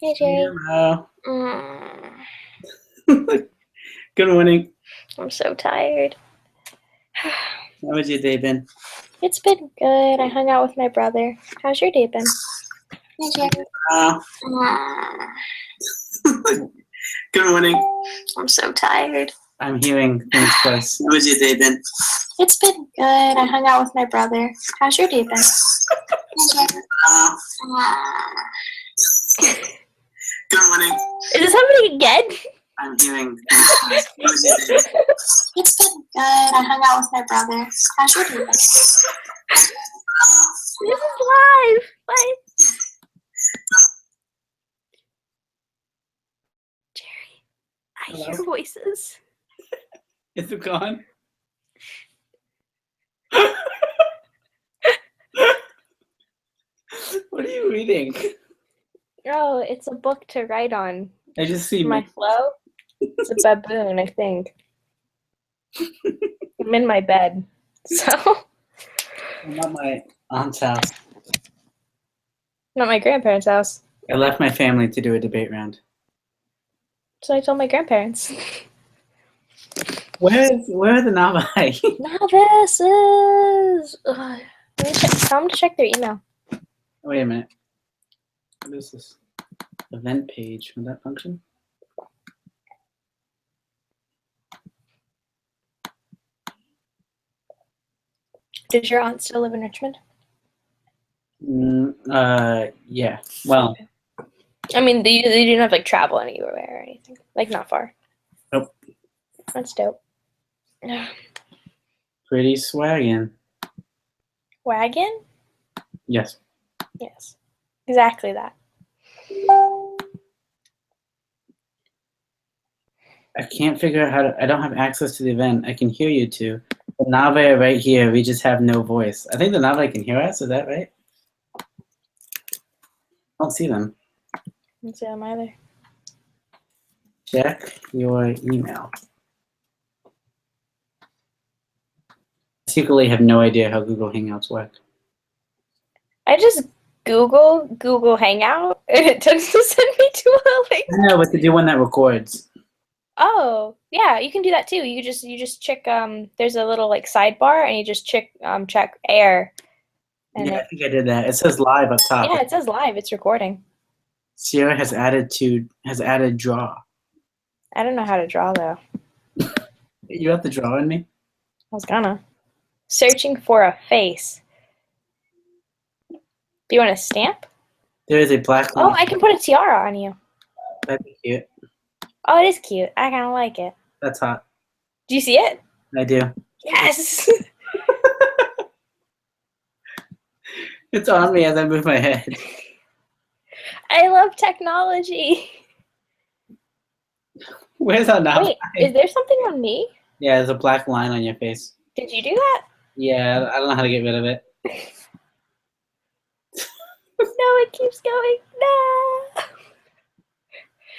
Hey, Jerry. Hello. Good morning. I'm so tired. How has your day been? It's been good. I hung out with my brother. How's your day been? Hey, Jerry. Good morning. I'm so tired. I'm hearing things close. How has your day been? It's been good. I hung out with my brother. How's your day been? Hey, Jerry. Good morning. Is this happening again? I'm hearing things close. How has your day been? It's been good. I hung out with my brother. How's your day been? This is live. Bye. Jerry, I hear voices. Is it gone? What are you reading? Oh, it's a book to write on. I just see My flow. It's a baboon, I think. I'm in my bed, so. I'm at my aunt's house. Not my grandparents' house. I left my family to do a debate round. So I told my grandparents. Where are the Navajo? Novices! Ugh. Tell them to check their email. Wait a minute. What is this? Event page. Would that function? Does your aunt still live in Richmond? Yeah. Well. I mean, they didn't have like travel anywhere or anything. Like not far. Nope. That's dope. Pretty swaggin'. Wagon? Yes. Yes. Exactly that. I can't figure out how to. I don't have access to the event. I can hear you two. The Navajo are right here. We just have no voice. I think the Navajo can hear us. Is that right? I don't see them. I don't see them either. Check your email. I secretly have no idea how Google Hangouts work. I just Google Hangout and it tends to send me to a link. No, but to do one that records. Oh, yeah, you can do that too. You just check there's a little like sidebar and you just check air. And Yeah, I think I did that. It says live up top. Yeah, it says live. It's recording. Sierra has added draw. I don't know how to draw though. You have to draw in me? I was gonna. Searching for a face. Do you want a stamp? There is a black line. Oh, I can put a tiara on you. That'd be cute. Oh, it is cute. I kind of like it. That's hot. Do you see it? I do. Yes! It's on me as I move my head. I love technology. Where's our Navajo? Wait, is there something on me? Yeah, there's a black line on your face. Did you do that? Yeah, I don't know how to get rid of it. No, it keeps going. No!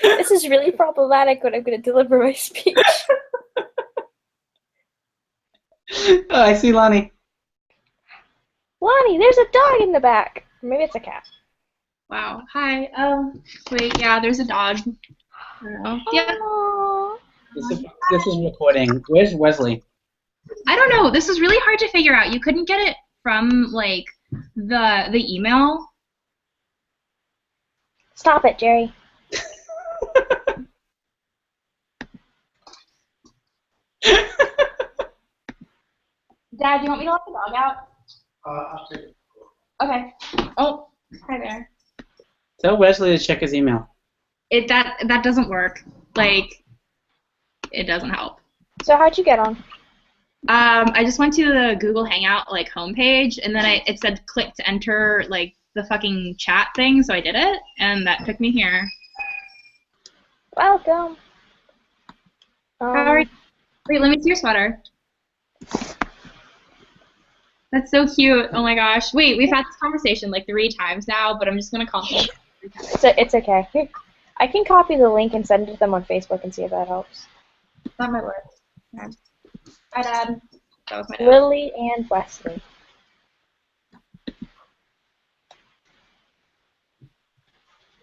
This is really problematic when I'm going to deliver my speech. Oh, I see Lonnie. Lonnie, there's a dog in the back. Maybe it's a cat. Wow. Hi. Wait. Yeah, there's a dog. I don't know. Yeah. This is recording. Where's Wesley? I don't know. This is really hard to figure out. You couldn't get it from like the email. Stop it, Jerry. Dad, do you want me to let the dog out? I'll take it. Okay. Oh, hi there. Tell Wesley to check his email. That doesn't work. Like, it doesn't help. So how'd you get on? I just went to the Google Hangout like homepage, and then it said click to enter like the fucking chat thing, so I did it, and that took me here. Welcome. How are you? Wait, let me see your sweater. That's so cute. Oh my gosh. Wait, we've had this conversation like 3 times now, but I'm just gonna compliment you 3 times. So it's okay. I can copy the link and send it to them on Facebook and see if that helps. That might work. Okay. Hi, Dad. That was my dad. Lily and Wesley.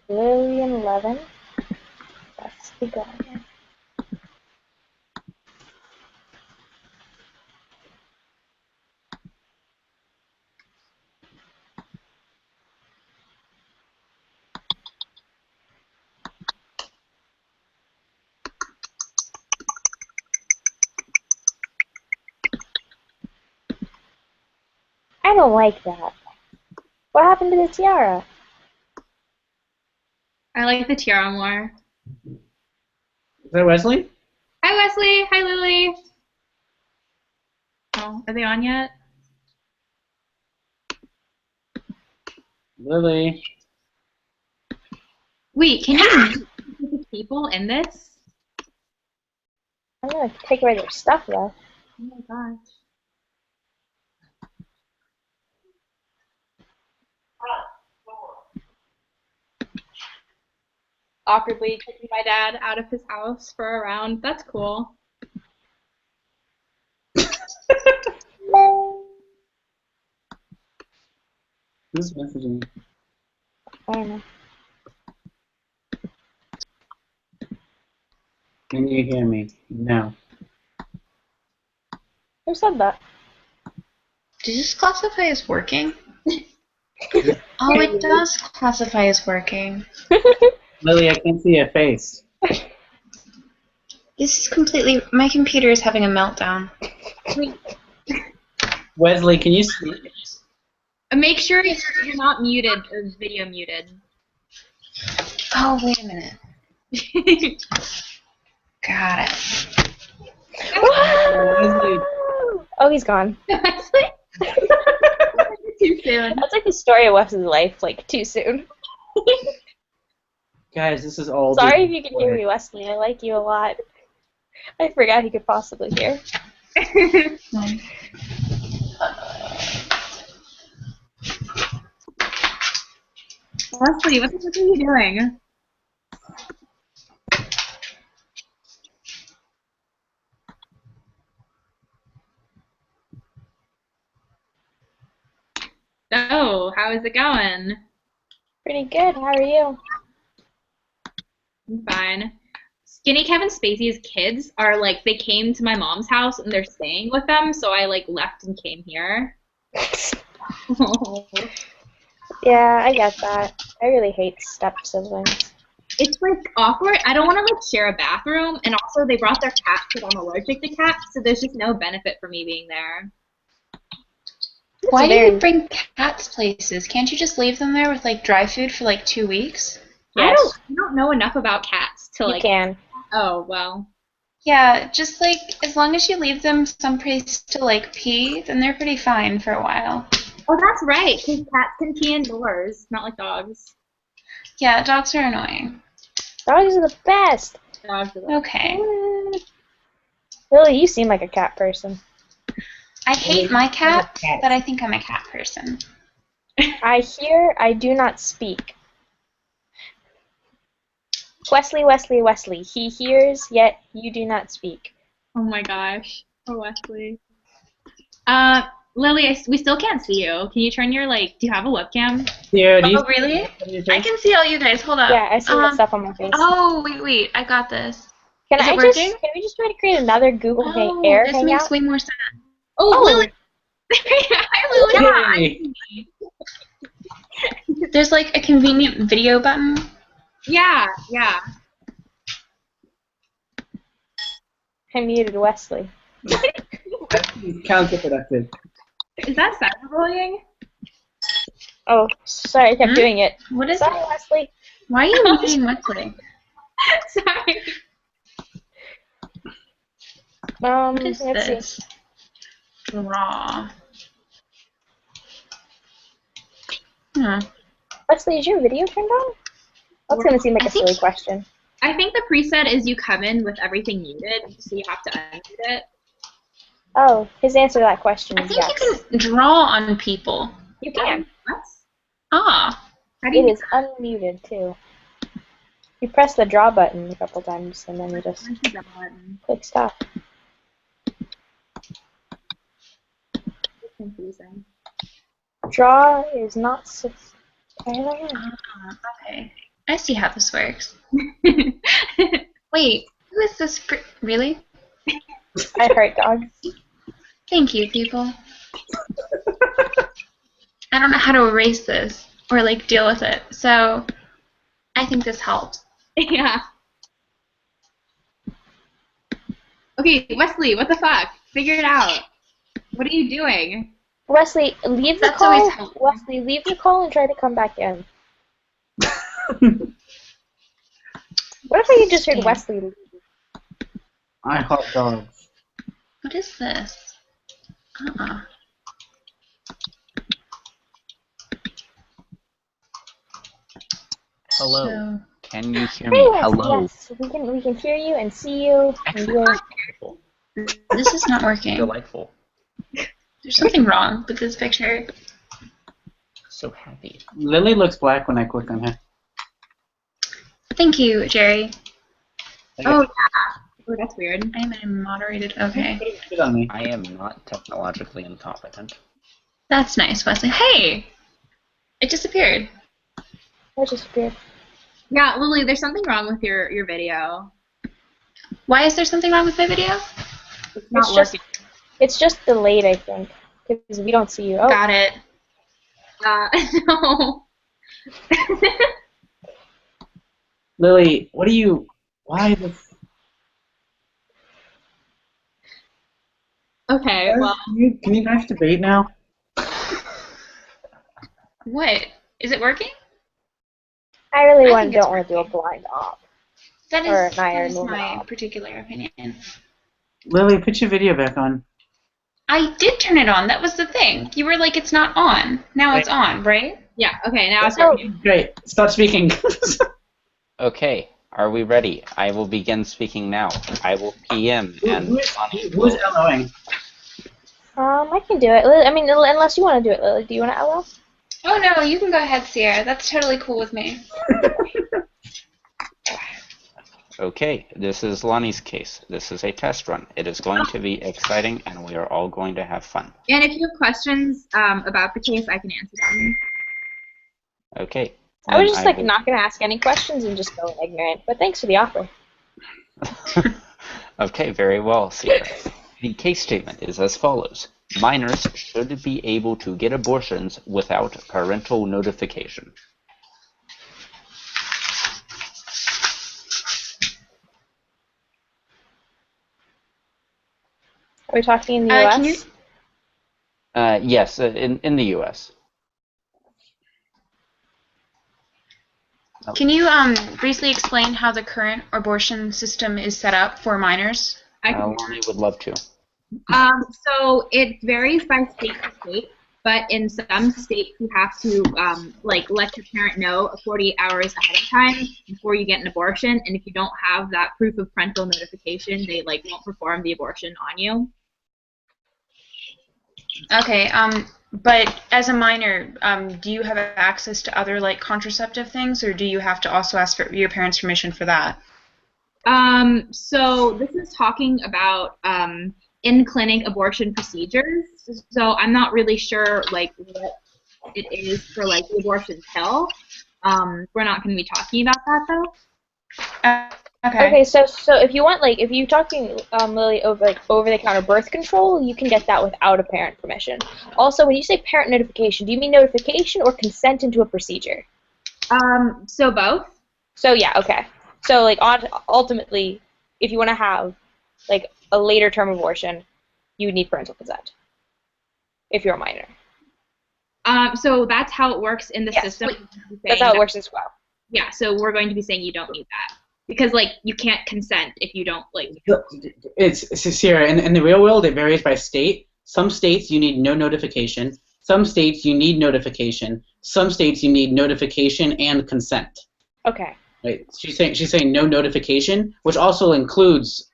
Lillian 11. That's the guy. I don't like that. What happened to the tiara? I like the tiara more. Is that Wesley? Hi, Wesley. Hi, Lily. Oh, are they on yet? Lily. Wait, can you mute the people in this? I'm gonna take away their stuff though. Oh my gosh. Awkwardly taking my dad out of his house for a round. That's cool. Who's messaging me? I don't know. Can you hear me? No. Who said that? Does this classify as working? Oh, it does classify as working. Lily, I can't see your face. This is completely. My computer is having a meltdown. Wesley, can you see? Make sure you're not muted or video muted. Oh, wait a minute. Got it. Wesley. Oh, he's gone. Too soon. That's like the story of Wes's life, like too soon. Guys, this is all. Sorry if you can hear me, Wesley. I like you a lot. I forgot he could possibly hear. Leslie, what the fuck are you doing? So, how is it going? Pretty good. How are you? I'm fine. Skinny Kevin Spacey's kids are like, they came to my mom's house and they're staying with them, so I like left and came here. Yeah, I get that. I really hate step siblings. It's like awkward. I don't want to like share a bathroom, and also they brought their cat because I'm allergic to cats, so there's just no benefit for me being there. Why do very- you bring cats places? Can't you just leave them there with like dry food for like 2 weeks? I Yes, don't know enough about cats to you like. can. Oh well. Yeah, just like as long as you leave them someplace to like pee, then they're pretty fine for a while. Oh, that's right. Because cats can pee indoors, not like dogs. Yeah, dogs are annoying. Dogs are the best. Dogs are like, Okay. Lily, you seem like a cat person. I hate my cat, but I think I'm a cat person. I hear, I do not speak. Wesley, Wesley, Wesley. He hears, yet you do not speak. oh my gosh. Oh, Wesley. Lily, we still can't see you. Can you turn your like? Do you have a webcam? Yeah, do you Oh, really? see your I face? can see all you guys. Hold up. Yeah, I see that stuff on my face. Oh, wait. I got this. Can is I it just? working? Can we just try to create another Google Oh, Air this hangout? makes way more sense. Oh, Oh. Lily. Hi, Lily. Yay. There's like a convenient video button. Yeah, yeah. I muted Wesley. Counterproductive. Is that cyberbullying? Oh, sorry, I kept Hmm? doing it. What is Sorry, it? Wesley. Why are you muting Wesley? Sorry. What is Let's see. this? Draw. Wesley, is your video turned on? That's gonna seem like I a silly think- question. I think the preset is you come in with everything muted, so you have to unmute it. Oh, his answer to that question I is think yes. you can draw on people. You can. What? Ah. How do It you is unmuted too. You press the draw button a couple times and then you just Where's the demo button? click stop. It's confusing. Draw is not. I don't know. Okay. I see how this works. Wait, who is this? Really? I hurt dogs. Thank you, people. I don't know how to erase this or like deal with it, so I think this helps. Yeah. Okay, Wesley, what the fuck? Figure it out. What are you doing? Wesley, leave the That's call. always helpful. Wesley, leave the call and try to come back in. What if I just heard Damn. Wesley leave? I hot dogs. What is this? Hello. So, Can you hear Hey, me? Wesley, Hello. yes, we can hear you and see you. And you're, Wonderful. this is not working. Delightful. There's something wrong with this picture. So happy. Lily looks black when I click on her. Thank you, Jerry. Oh, yeah. Oh, that's weird. I'm moderated. Okay. Good on me. I am not technologically incompetent. That's nice, Wesley. Hey! It disappeared. that's just weird. Yeah, Lily, there's something wrong with your video. Why is there something wrong with my video? It's not It's just, working. it's just delayed, I think, because we don't see you. Oh, Got it. No. Lily, what are you? Why this? Okay, well, Can you guys debate now? What? Is it working? I really I think it's don't want to do a blind op. That Or is, Naya, that is normal my op. particular opinion. Lily, put your video back on. I did turn it on. That was the thing. You were like, it's not on. Now it's on, right? yeah, okay, now it's Oh. working. Great. Stop speaking. Okay, are we ready? I will begin speaking now. I will PM and Lonnie Who is will... LOing? I can do it. I mean, unless you want to do it, Lily. Do you want to LO? Oh, no, you can go ahead, Sierra. That's totally cool with me. Okay, this is Lonnie's case. This is a test run. It is going to be exciting and we are all going to have fun. And if you have questions about the case, I can answer them. Okay. I was then just like will- not gonna ask any questions and just go ignorant. But thanks for the offer. Okay, very well, Sierra. The case statement is as follows. Minors should be able to get abortions without parental notification. Are we talking in the Can U.S.? Yes, in the U.S. Can you briefly explain how the current abortion system is set up for minors? Lonnie would love to. So it varies by state to state, but in some states you have to like let your parent know 48 hours ahead of time before you get an abortion, and if you don't have that proof of parental notification, they like won't perform the abortion on you. Okay, but as a minor, do you have access to other like contraceptive things, or do you have to also ask for your parents' permission for that? So this is talking about in-clinic abortion procedures. So I'm not really sure like what it is for like the abortion pill. We're not going to be talking about that though. Okay. Okay, so if you want, like, if you're talking, Lily, over the counter birth control, you can get that without a parent permission. Also, when you say parent notification, do you mean notification or consent into a procedure? So both. So yeah, okay. So like, ultimately, if you want to have like a later term abortion, you would need parental consent if you're a minor. So that's how it works in the Yes, system. That's how it works as well. Yeah, so we're going to be saying you don't need that. Because, like, you can't consent if you don't, like... It's Sierra. In the real world, it varies by state. Some states you need no notification. Some states you need notification. Some states you need notification and consent. Okay. Right? She's saying no notification, which also includes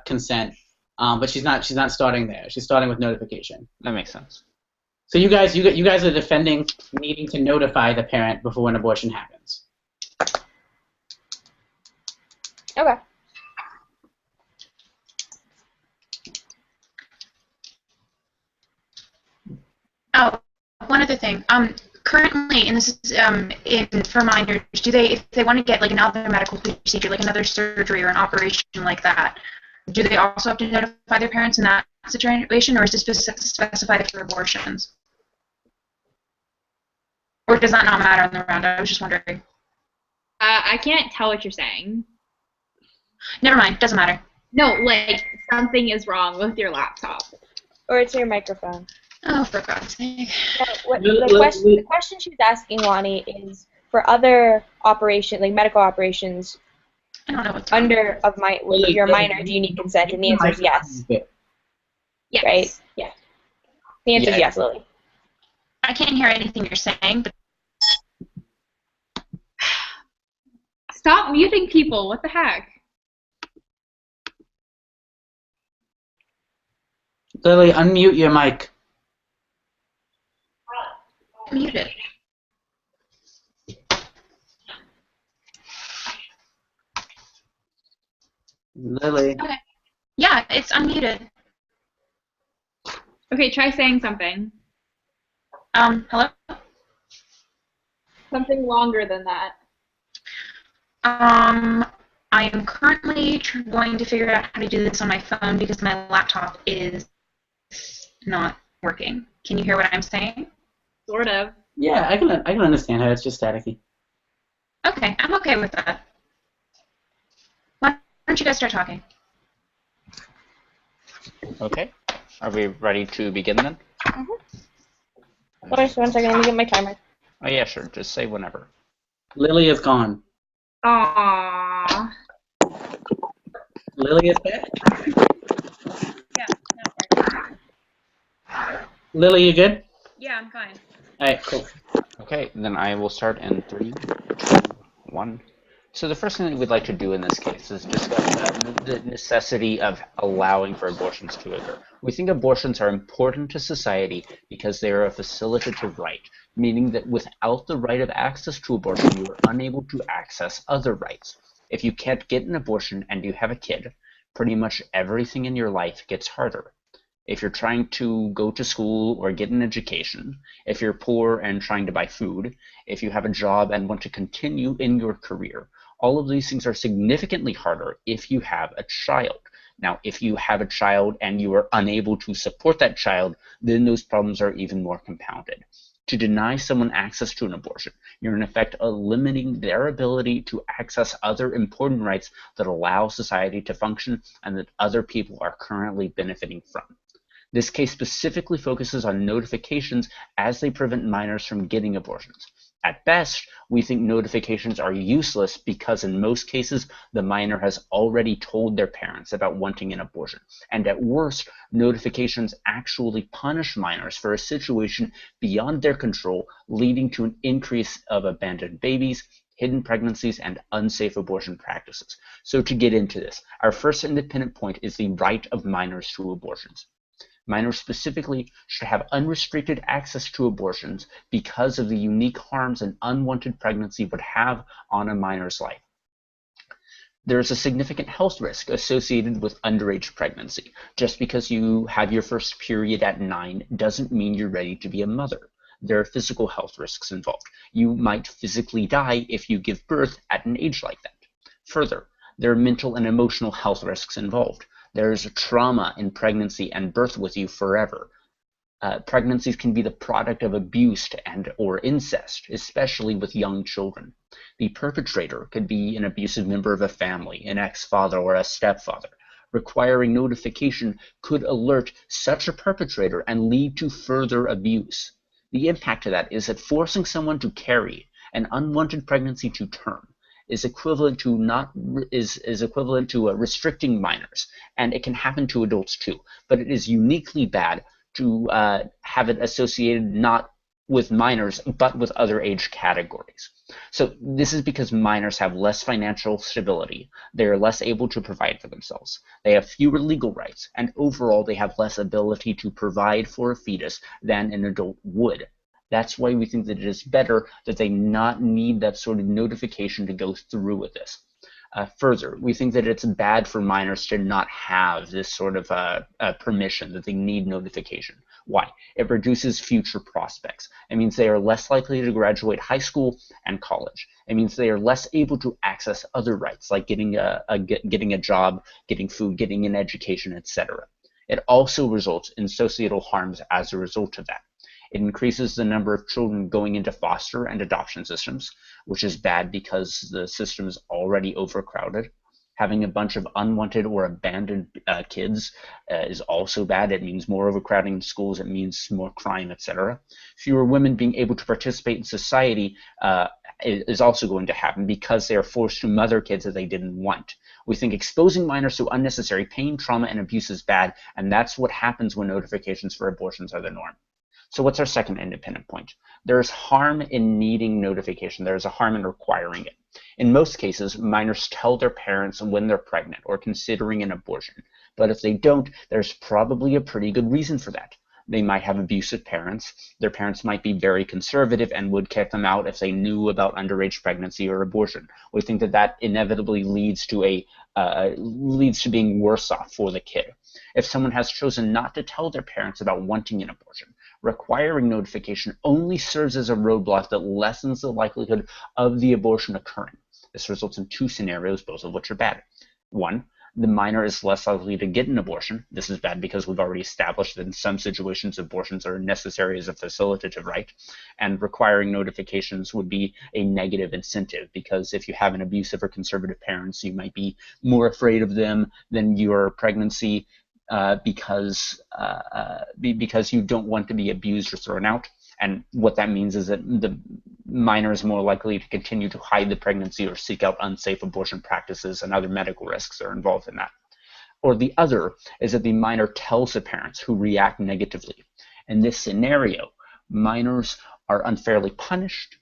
consent. But she's not starting there. She's starting with notification. That makes sense. So you guys are defending needing to notify the parent before an abortion happens. Okay. Oh, one other thing. currently, and this is for minors, do they, if they want to get like another medical procedure, like another surgery or an operation like that, do they also have to notify their parents in that situation, or is this specified for abortions? Or does that not matter in the round? I was just wondering. I can't tell what you're saying. Never mind, doesn't matter. No, like something is wrong with your laptop. Or it's your microphone. Oh, for God's sake. The question she was asking, Lonnie, is for other operations, like medical operations, I don't know what's under of my with your minor, do you need consent? And the answer is yes. Yes. Right? Yeah. The answer is Yeah. yes, Lily. I can't hear anything you're saying, but Stop muting people. What the heck? Lily, unmute your mic. mute it. Lily. Okay. Yeah, it's unmuted. Okay, try saying something. Hello? Something longer than that. I am currently going to figure out how to do this on my phone because my laptop is not working. Can you hear what I'm saying? Sort of. Yeah, I can understand her. It's just staticky. Okay, I'm okay with that. Why don't you guys start talking? Okay. Are we ready to begin then? Wait, 1 second, let me get my timer. Oh yeah, sure. Just say whenever. Lily is gone. Aww. Lily is back? Yeah, Lily, you good? yeah, I'm fine. Alright, cool. Okay, then I will start in 3, 2, 1. So the first thing that we'd like to do in this case is discuss the necessity of allowing for abortions to occur. We think abortions are important to society because they are a facilitative right, meaning that without the right of access to abortion, you are unable to access other rights. If you can't get an abortion and you have a kid, pretty much everything in your life gets harder. If you're trying to go to school or get an education, if you're poor and trying to buy food, if you have a job and want to continue in your career, all of these things are significantly harder if you have a child. Now, if you have a child and you are unable to support that child, then those problems are even more compounded. To deny someone access to an abortion, you're in effect limiting their ability to access other important rights that allow society to function and that other people are currently benefiting from. This case specifically focuses on notifications as they prevent minors from getting abortions. At best, we think notifications are useless because in most cases, the minor has already told their parents about wanting an abortion. And at worst, notifications actually punish minors for a situation beyond their control, leading to an increase of abandoned babies, hidden pregnancies, and unsafe abortion practices. So to get into this, our first independent point is the right of minors to abortions. Minors specifically should have unrestricted access to abortions because of the unique harms an unwanted pregnancy would have on a minor's life. There is a significant health risk associated with underage pregnancy. Just because you have your first period at 9 doesn't mean you're ready to be a mother. There are physical health risks involved. You might physically die if you give birth at an age like that. Further, there are mental and emotional health risks involved. There is a trauma in pregnancy and birth with you forever. Pregnancies can be the product of abuse and or incest, especially with young children. The perpetrator could be an abusive member of a family, an ex-father or a stepfather. Requiring notification could alert such a perpetrator and lead to further abuse. The impact of that is that forcing someone to carry an unwanted pregnancy to term is equivalent to restricting minors, and it can happen to adults too. But it is uniquely bad to have it associated not with minors but with other age categories. So this is because minors have less financial stability, they are less able to provide for themselves, they have fewer legal rights, and overall they have less ability to provide for a fetus than an adult would. That's why we think that it is better that they not need that sort of notification to go through with this. Further, we think that it's bad for minors to not have this sort of permission, that they need notification. Why? It reduces future prospects. It means they are less likely to graduate high school and college. It means they are less able to access other rights, like getting a job, getting food, getting an education, etc. It also results in societal harms as a result of that. It increases the number of children going into foster and adoption systems, which is bad because the system is already overcrowded. Having a bunch of unwanted or abandoned kids is also bad. It means more overcrowding in schools. It means more crime, etc. Fewer women being able to participate in society is also going to happen because they are forced to mother kids that they didn't want. We think exposing minors to unnecessary pain, trauma, and abuse is bad, and that's what happens when notifications for abortions are the norm. So what's our second independent point? There's harm in needing notification. There's a harm in requiring it. In most cases, minors tell their parents when they're pregnant or considering an abortion. But if they don't, there's probably a pretty good reason for that. They might have abusive parents. Their parents might be very conservative and would kick them out if they knew about underage pregnancy or abortion. We think that that inevitably leads to being worse off for the kid. If someone has chosen not to tell their parents about wanting an abortion, requiring notification only serves as a roadblock that lessens the likelihood of the abortion occurring. This results in two scenarios, both of which are bad. One, the minor is less likely to get an abortion. This is bad because we've already established that in some situations abortions are necessary as a facilitative right, and requiring notifications would be a negative incentive because if you have an abusive or conservative parents, you might be more afraid of them than your pregnancy because you don't want to be abused or thrown out. And what that means is that the minor is more likely to continue to hide the pregnancy or seek out unsafe abortion practices, and other medical risks are involved in that. Or the other is that the minor tells the parents, who react negatively. In this scenario, minors are unfairly punished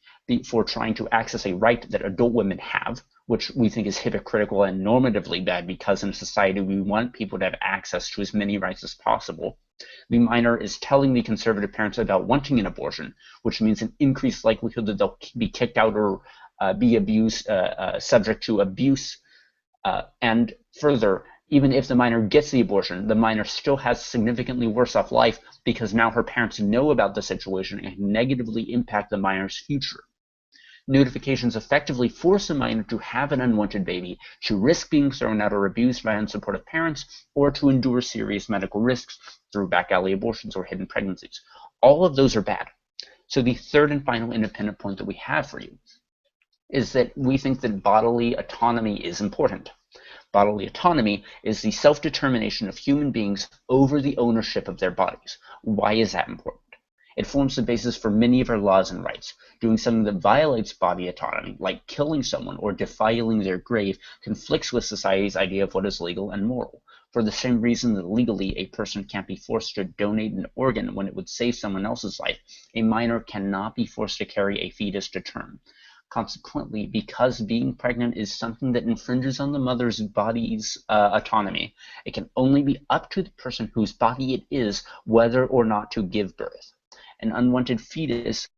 for trying to access a right that adult women have, which we think is hypocritical and normatively bad because in society we want people to have access to as many rights as possible. The minor is telling the conservative parents about wanting an abortion, which means an increased likelihood that they'll be kicked out or be abused, subject to abuse. And further, even if the minor gets the abortion, the minor still has significantly worse off life because now her parents know about the situation and negatively impact the minor's future. Notifications effectively force a minor to have an unwanted baby, to risk being thrown out or abused by unsupportive parents, or to endure serious medical risks through back alley abortions or hidden pregnancies. All of those are bad. So the third and final independent point that we have for you is that we think that bodily autonomy is important. Bodily autonomy is the self-determination of human beings over the ownership of their bodies. Why is that important? It forms the basis for many of our laws and rights. Doing something that violates body autonomy, like killing someone or defiling their grave, conflicts with society's idea of what is legal and moral. For the same reason that legally a person can't be forced to donate an organ when it would save someone else's life, a minor cannot be forced to carry a fetus to term. Consequently, because being pregnant is something that infringes on the mother's body's autonomy, it can only be up to the person whose body it is whether or not to give birth. An unwanted fetus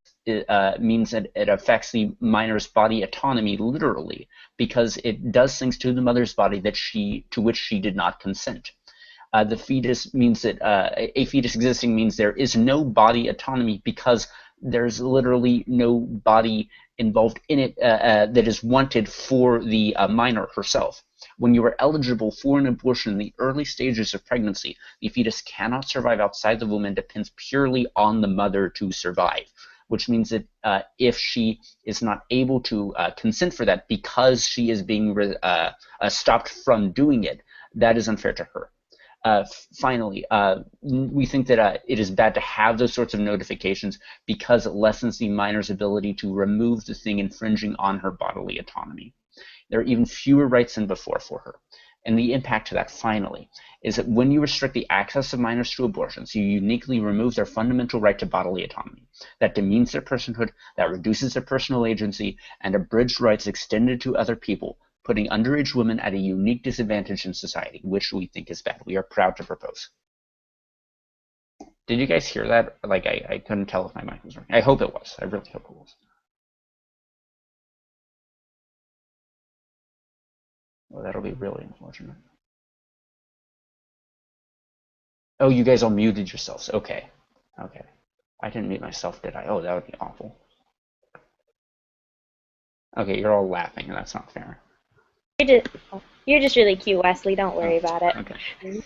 means that it affects the minor's body autonomy literally because it does things to the mother's body to which she did not consent. The fetus means that a fetus existing means there is no body autonomy because there's literally no body involved in it that is wanted for the minor herself. When you are eligible for an abortion in the early stages of pregnancy, the fetus cannot survive outside the womb and depends purely on the mother to survive, which means that if she is not able to consent for that because she is being stopped from doing it, that is unfair to her. Finally, we think that it is bad to have those sorts of notifications because it lessens the minor's ability to remove the thing infringing on her bodily autonomy. There are even fewer rights than before for her. And the impact to that, finally, is that when you restrict the access of minors to abortions, you uniquely remove their fundamental right to bodily autonomy. That demeans their personhood, that reduces their personal agency, and abridged rights extended to other people, putting underage women at a unique disadvantage in society, which we think is bad. We are proud to propose. Did you guys hear that? Like, I couldn't tell if my mic was working. I hope it was. I really hope it was. Well, that'll be really unfortunate. Oh, you guys all muted yourselves. Okay. Okay. I didn't mute myself, did I? Oh, that would be awful. Okay, you're all laughing, and that's not fair. You're just really cute, Wesley. Don't worry about it. Okay.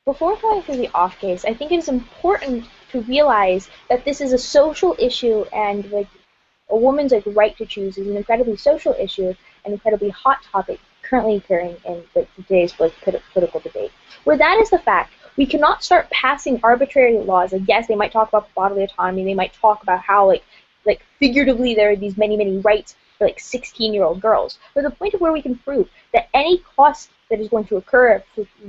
Before going through the off case, I think it is important to realize that this is a social issue, and like a woman's like right to choose is an incredibly social issue, an incredibly hot topic currently occurring in today's political debate. Where that is the fact, we cannot start passing arbitrary laws. Like, yes, they might talk about bodily autonomy, they might talk about how like figuratively there are these many rights for like 16-year-old girls. But the point of where we can prove that any cost that is going to occur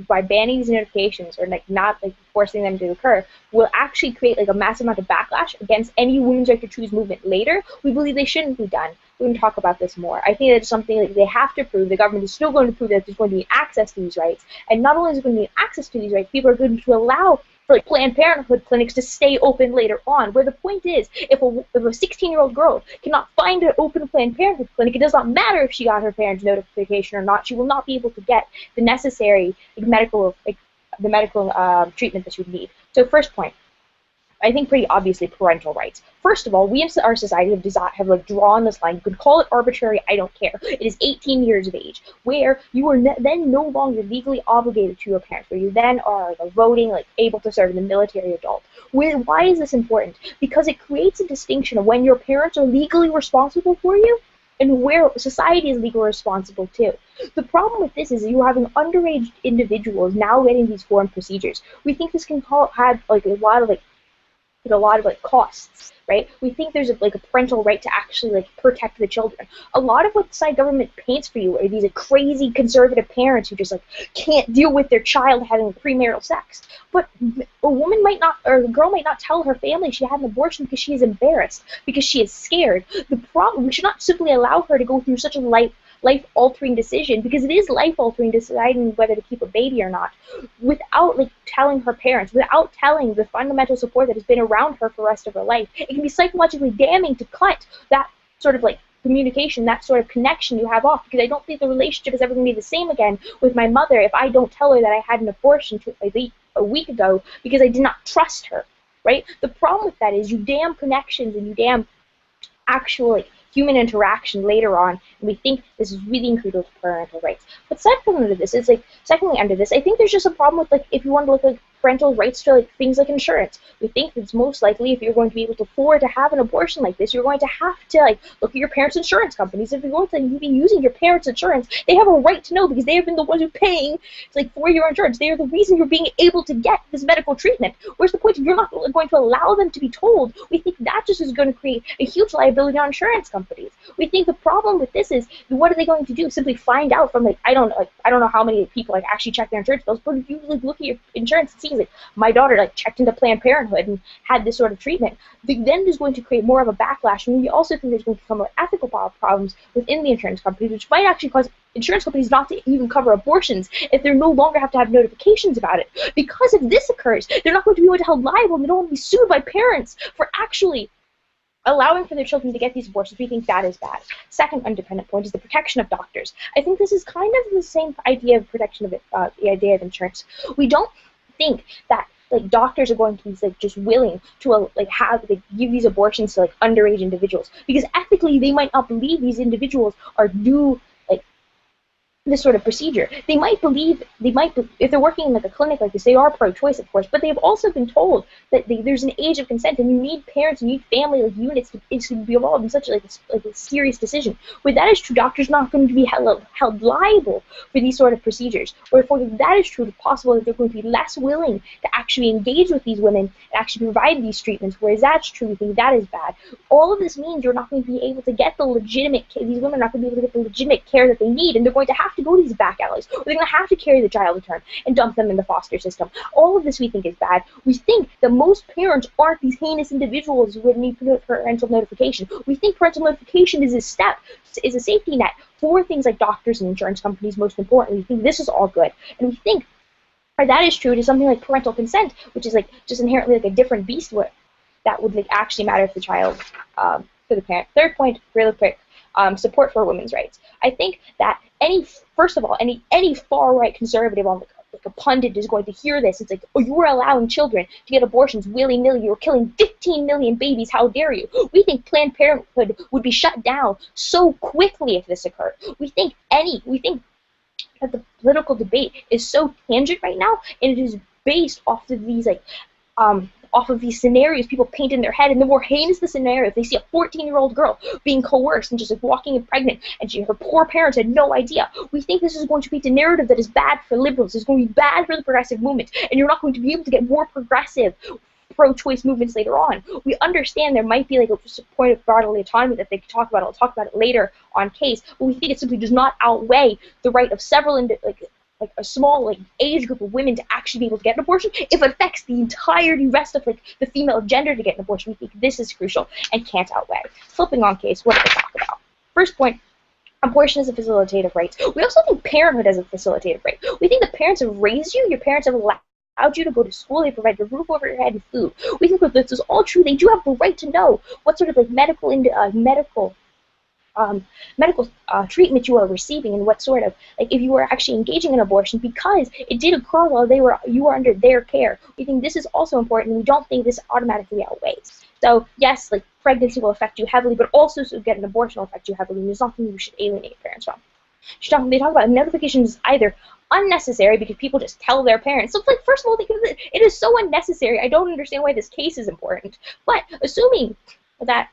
by banning these notifications or like not like forcing them to occur will actually create like a massive amount of backlash against any women's right to choose movement later, we believe they shouldn't be done. We're going to talk about this more. I think that's something that they have to prove. The government is still going to prove that there's going to be access to these rights. And not only is there going to be access to these rights, people are going to allow for like Planned Parenthood clinics to stay open later on, where the point is, if a 16-year-old girl cannot find an open Planned Parenthood clinic, it does not matter if she got her parents' notification or not, she will not be able to get the necessary medical treatment that she would need. So first point, I think pretty obviously parental rights. First of all, we in our society have like drawn this line. You could call it arbitrary, I don't care. It is 18 years of age, where you are then no longer legally obligated to your parents, where you then are voting, like able to serve in the military adult. Why is this important? Because it creates a distinction of when your parents are legally responsible for you and where society is legally responsible too. The problem with this is you're having underage individuals now getting these foreign procedures. We think this can have like a lot of costs, right? We think there's a parental right to actually protect the children. A lot of what the side government paints for you are these crazy conservative parents who just can't deal with their child having premarital sex. But a woman might not, or a girl might not tell her family she had an abortion because she is embarrassed, because she is scared. The problem, we should not simply allow her to go through such a life-altering decision, because it is life-altering deciding whether to keep a baby or not, without telling her parents, without telling the fundamental support that has been around her for the rest of her life. It can be psychologically damning to cut that sort of communication, that sort of connection you have off, because I don't think the relationship is ever going to be the same again with my mother if I don't tell her that I had an abortion a week ago because I did not trust her, right? The problem with that is you damn connections and you damn actual human interaction later on, and we think this is really incredible to parental rights. But secondly under this, I think there's just a problem with if you want to look at parental rights to things like insurance. We think it's most likely if you're going to be able to afford to have an abortion like this, you're going to have to look at your parents' insurance companies. If you're going to be using your parents' insurance, they have a right to know because they have been the ones who are paying for your insurance. They are the reason you're being able to get this medical treatment. Where's the point if you're not going to allow them to be told? We think that just is going to create a huge liability on insurance companies. We think the problem with this is, what are they going to do? Simply find out from I don't know how many people actually check their insurance bills, but if you look at your insurance and see my daughter checked into Planned Parenthood and had this sort of treatment, then there's going to create more of a backlash, and we also think there's going to become ethical problems within the insurance companies, which might actually cause insurance companies not to even cover abortions if they no longer have to have notifications about it. Because if this occurs, they're not going to be able to held liable, and they don't want to be sued by parents for actually allowing for their children to get these abortions. We think that is bad. Second independent point is the protection of doctors. I think this is kind of the same idea of protection of the idea of insurance. We don't think that doctors are going to be just willing to give these abortions to underage individuals, because ethically they might not believe these individuals are due this sort of procedure. They might believe, if they're working in a clinic like this, they are pro-choice, of course, but they've also been told that there's an age of consent, and you need parents, you need family units to be involved in such a serious decision. Where that is true, doctors are not going to be held liable for these sort of procedures. Or if that is true, it's possible that they're going to be less willing to actually engage with these women and actually provide these treatments. Whereas that's true, we think that is bad. All of this means you're not going to be able to get the legitimate care. These women are not going to be able to get the legitimate care that they need, and they're going to have have to go to these back alleys, or they're going to have to carry the child to term and dump them in the foster system. All of this we think is bad. We think that most parents aren't these heinous individuals who would need parental notification. We think parental notification is a step, is a safety net for things like doctors and insurance companies, most importantly. We think this is all good. And we think that is true to something like parental consent, which is like just inherently like a different beast that would like actually matter for the child, for the parent. Third point, really quick, support for women's rights. I think that first of all, any far-right conservative on like a pundit is going to hear this. It's like, oh, you are allowing children to get abortions willy-nilly. You're killing 15 million babies. How dare you? We think Planned Parenthood would be shut down so quickly if this occurred. We think that the political debate is so tangent right now, and it is based off of these off of these scenarios people paint in their head. And the more heinous the scenario, if they see a 14-year-old girl being coerced and just like walking in pregnant, and her poor parents had no idea, we think this is going to paint a narrative that is bad for liberals. It's going to be bad for the progressive movement, and you're not going to be able to get more progressive pro-choice movements later on. We understand there might be like a point of bodily autonomy that they could talk about. I'll talk about it later on case, but we think it simply does not outweigh the right of several like a small age group of women to actually be able to get an abortion. If it affects the entirety rest of the female gender to get an abortion, we think this is crucial and can't outweigh. Flipping on case, what do they talk about? First point, abortion is a facilitative right. We also think parenthood is a facilitative right. We think the parents have raised you, your parents have allowed you to go to school, they provide a roof over your head and food. We think that this is all true. They do have the right to know what sort of medical treatment you are receiving, and what sort of if you were actually engaging in abortion, because it did occur while you were under their care. We think this is also important, and we don't think this automatically outweighs. So yes, pregnancy will affect you heavily, but also get an abortion will affect you heavily, and there's nothing we should alienate parents from. They talk about notifications either unnecessary because people just tell their parents. So first of all, it is so unnecessary. I don't understand why this case is important. But assuming that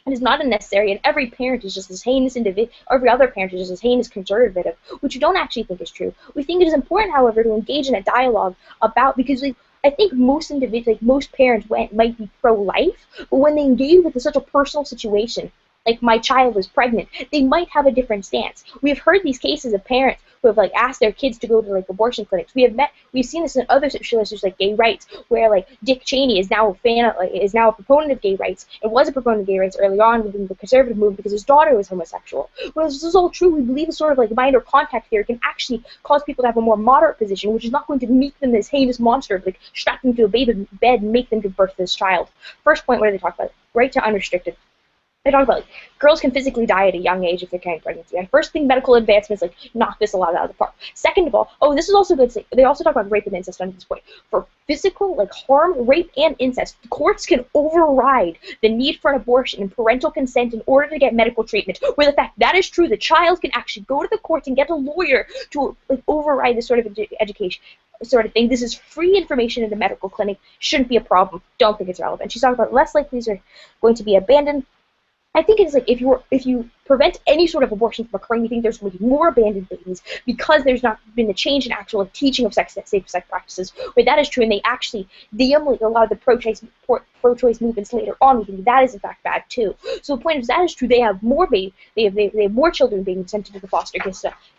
it is not unnecessary, and every parent is just as heinous individual, or every other parent is just as heinous conservative, which we don't actually think is true. We think it is important, however, to engage in a dialogue about, because I think most most parents might be pro-life, but when they engage with such a personal situation, like my child is pregnant, they might have a different stance. We have heard these cases of parents who have asked their kids to go to abortion clinics. We've seen this in other situations like gay rights, where Dick Cheney is now a proponent of gay rights, and was a proponent of gay rights early on within the conservative movement because his daughter was homosexual. When this is all true, we believe a sort of minor contact theory can actually cause people to have a more moderate position, which is not going to make them this heinous monster of strap them to a baby bed and make them give birth to this child. First point, what do they talk about? Right to unrestricted. They talk about girls can physically die at a young age if they're carrying pregnancy. And first thing, medical advancements knock this a lot out of the park. Second of all, this is also good. They also talk about rape and incest on this point. For physical harm, rape, and incest, the courts can override the need for an abortion and parental consent in order to get medical treatment. Where the fact that is true, the child can actually go to the courts and get a lawyer to override this sort of education. Sort of thing. This is free information in the medical clinic. Shouldn't be a problem. Don't think it's relevant. She's talking about less likely these are going to be abandoned. I think it's if you prevent any sort of abortion from occurring, we think there's going to be more abandoned babies because there's not been a change in actual teaching of safe sex practices. Where that is true, and they emulate a lot of the pro-choice movements later on. We think that is in fact bad too. So the point is that is true. They have more they have more children being sent into the foster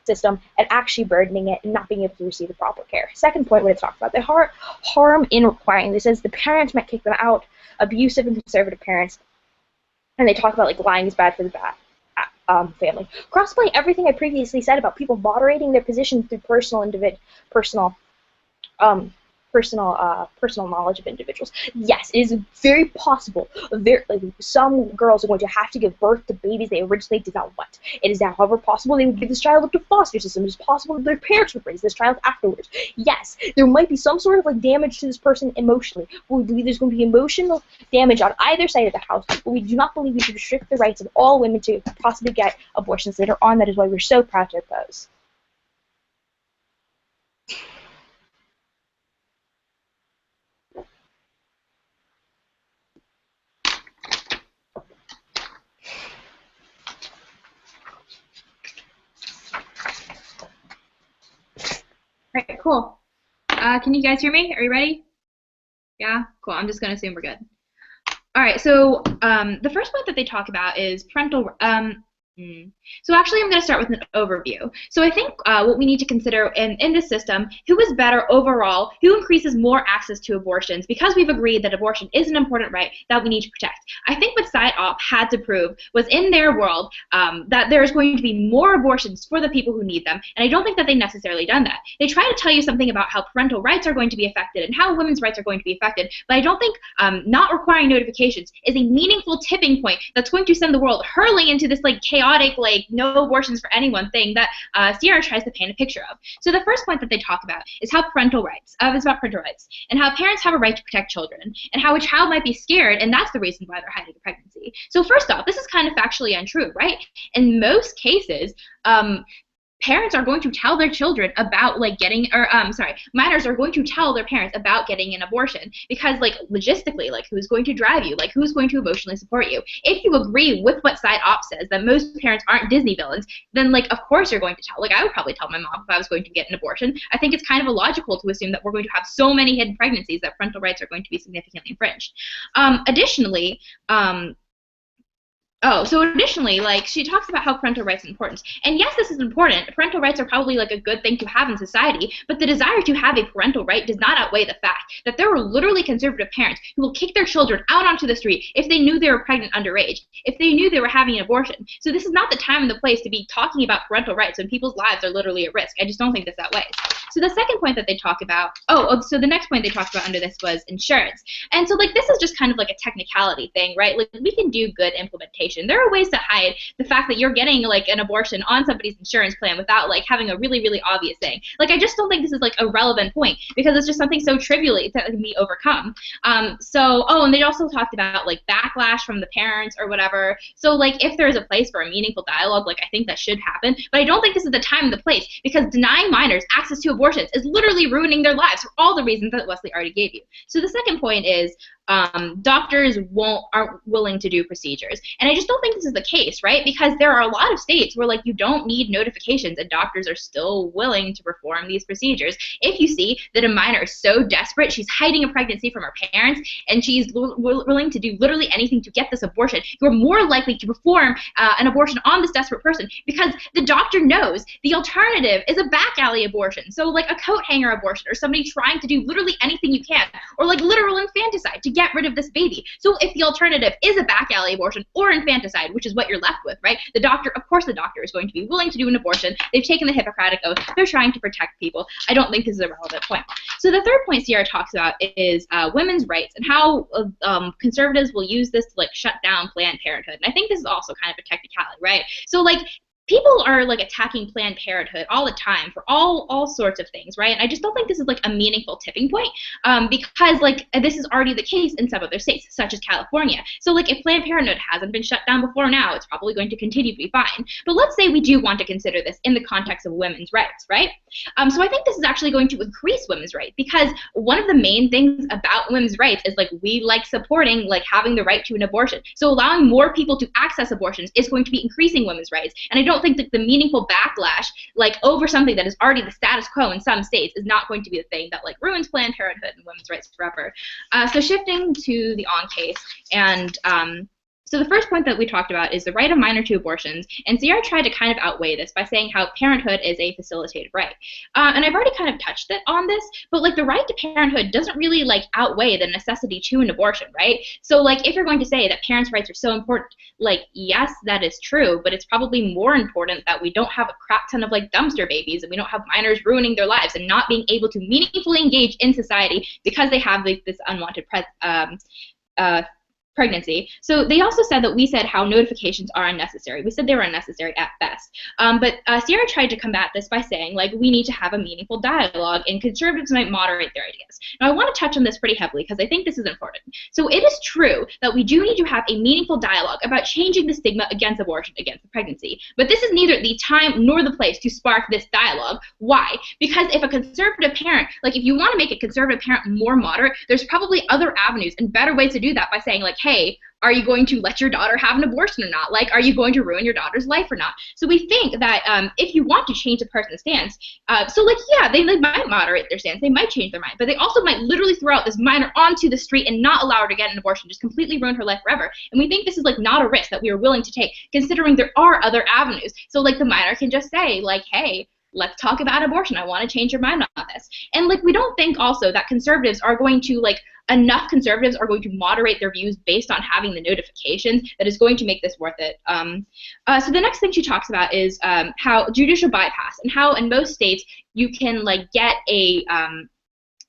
system and actually burdening it and not being able to receive the proper care. Second point, what it talks about the harm in requiring. This says the parents might kick them out. Abusive and conservative parents. And they talk about lying is bad for the family. Cross-playing everything I previously said about people moderating their position through personal knowledge of individuals. Yes, it is very possible. Some girls are going to have to give birth to babies they originally did not want. It is now, however, possible they would give this child up to foster system. It is possible that their parents would raise this child afterwards. Yes, there might be some sort of damage to this person emotionally, but we believe there's going to be emotional damage on either side of the house. But we do not believe we should restrict the rights of all women to possibly get abortions later on. That is why we're so proud to oppose. All right, cool. Can you guys hear me? Are you ready? Yeah? Cool. I'm just going to assume we're good. All right, so the first point that they talk about is parental So actually, I'm going to start with an overview. So I think what we need to consider in this system, who is better overall, who increases more access to abortions, because we've agreed that abortion is an important right that we need to protect. I think what PsyOp had to prove was in their world that there's going to be more abortions for the people who need them, and I don't think that they necessarily done that. They try to tell you something about how parental rights are going to be affected and how women's rights are going to be affected, but I don't think not requiring notifications is a meaningful tipping point that's going to send the world hurling into this like chaotic, like no abortions for anyone thing that Sierra tries to paint a picture of. So the first point that they talk about is how parental rights, is about parental rights, and how parents have a right to protect children, and how a child might be scared, and that's the reason why they're hiding a pregnancy. So first off, this is kind of factually untrue, right? In most cases, parents are going to tell their children about like getting, or minors are going to tell their parents about getting an abortion, because like logistically, like who's going to drive you, like who's going to emotionally support you. If you agree with what PsyOp says, that most parents aren't Disney villains, then like of course you're going to tell. Like I would probably tell my mom if I was going to get an abortion. I think it's kind of illogical to assume that we're going to have so many hidden pregnancies that parental rights are going to be significantly infringed. Additionally, additionally, like, she talks about how parental rights are important. And yes, this is important. Parental rights are probably, like, a good thing to have in society, but the desire to have a parental right does not outweigh the fact that there are literally conservative parents who will kick their children out onto the street if they knew they were pregnant underage, if they knew they were having an abortion. So this is not the time and the place to be talking about parental rights when people's lives are literally at risk. I just don't think this outweighs. So the second point that they talk about, so the next point they talked about under this was insurance. And so, like, this is just kind of like a technicality thing, right? Like, we can do good implementation. There are ways to hide the fact that you're getting like an abortion on somebody's insurance plan without like having a really, really obvious thing. Like I just don't think this is like a relevant point because it's just something so trivially that can be overcome. And they also talked about like backlash from the parents or whatever. So like if there is a place for a meaningful dialogue, like I think that should happen. But I don't think this is the time and the place because denying minors access to abortions is literally ruining their lives for all the reasons that Wesley already gave you. So the second point is doctors aren't willing to do procedures. And I just don't think this is the case, right? Because there are a lot of states where like you don't need notifications and doctors are still willing to perform these procedures. If you see that a minor is so desperate, she's hiding a pregnancy from her parents, and she's willing to do literally anything to get this abortion, you're more likely to perform an abortion on this desperate person because the doctor knows the alternative is a back alley abortion. So like a coat hanger abortion or somebody trying to do literally anything you can, or like literal infanticide to get rid of this baby. So if the alternative is a back alley abortion or infanticide, which is what you're left with, right? Of course the doctor is going to be willing to do an abortion. They've taken the Hippocratic Oath. They're trying to protect people. I don't think this is a relevant point. So the third point Sierra talks about is women's rights and how conservatives will use this to like shut down Planned Parenthood. And I think this is also kind of a technicality, right? So like people are like attacking Planned Parenthood all the time for all sorts of things, right? And I just don't think this is like a meaningful tipping point because like this is already the case in some other states, such as California. So like if Planned Parenthood hasn't been shut down before now, it's probably going to continue to be fine. But let's say we do want to consider this in the context of women's rights, right? So I think this is actually going to increase women's rights because one of the main things about women's rights is like we like supporting like having the right to an abortion. So allowing more people to access abortions is going to be increasing women's rights. And I don't think that the meaningful backlash like over something that is already the status quo in some states is not going to be the thing that like ruins Planned Parenthood and women's rights forever. So shifting to the on case, and so the first point that we talked about is the right of minor to abortions, and Sierra tried to kind of outweigh this by saying how parenthood is a facilitated right. And I've already kind of touched on this, but like the right to parenthood doesn't really like outweigh the necessity to an abortion, right? So like if you're going to say that parents' rights are so important, like yes, that is true, but it's probably more important that we don't have a crap ton of like dumpster babies and we don't have minors ruining their lives and not being able to meaningfully engage in society because they have like this unwanted pregnancy. So they also said that we said how notifications are unnecessary. We said they were unnecessary at best. But Sierra tried to combat this by saying, like, we need to have a meaningful dialogue, and conservatives might moderate their ideas. Now, I want to touch on this pretty heavily because I think this is important. So it is true that we do need to have a meaningful dialogue about changing the stigma against abortion, against pregnancy. But this is neither the time nor the place to spark this dialogue. Why? Because if a conservative parent, like if you want to make a conservative parent more moderate, there's probably other avenues and better ways to do that by saying, like, hey, are you going to let your daughter have an abortion or not? Like, are you going to ruin your daughter's life or not? So we think that if you want to change a person's stance, so like, yeah, they might moderate their stance, they might change their mind, but they also might literally throw out this minor onto the street and not allow her to get an abortion, just completely ruin her life forever. And we think this is like not a risk that we are willing to take, considering there are other avenues. So like the minor can just say like, hey, let's talk about abortion. I want to change your mind on this. And like, we don't think also that conservatives are going to like, enough conservatives are going to moderate their views based on having the notifications that is going to make this worth it. So the next thing she talks about is how judicial bypass, and how in most states you can like get a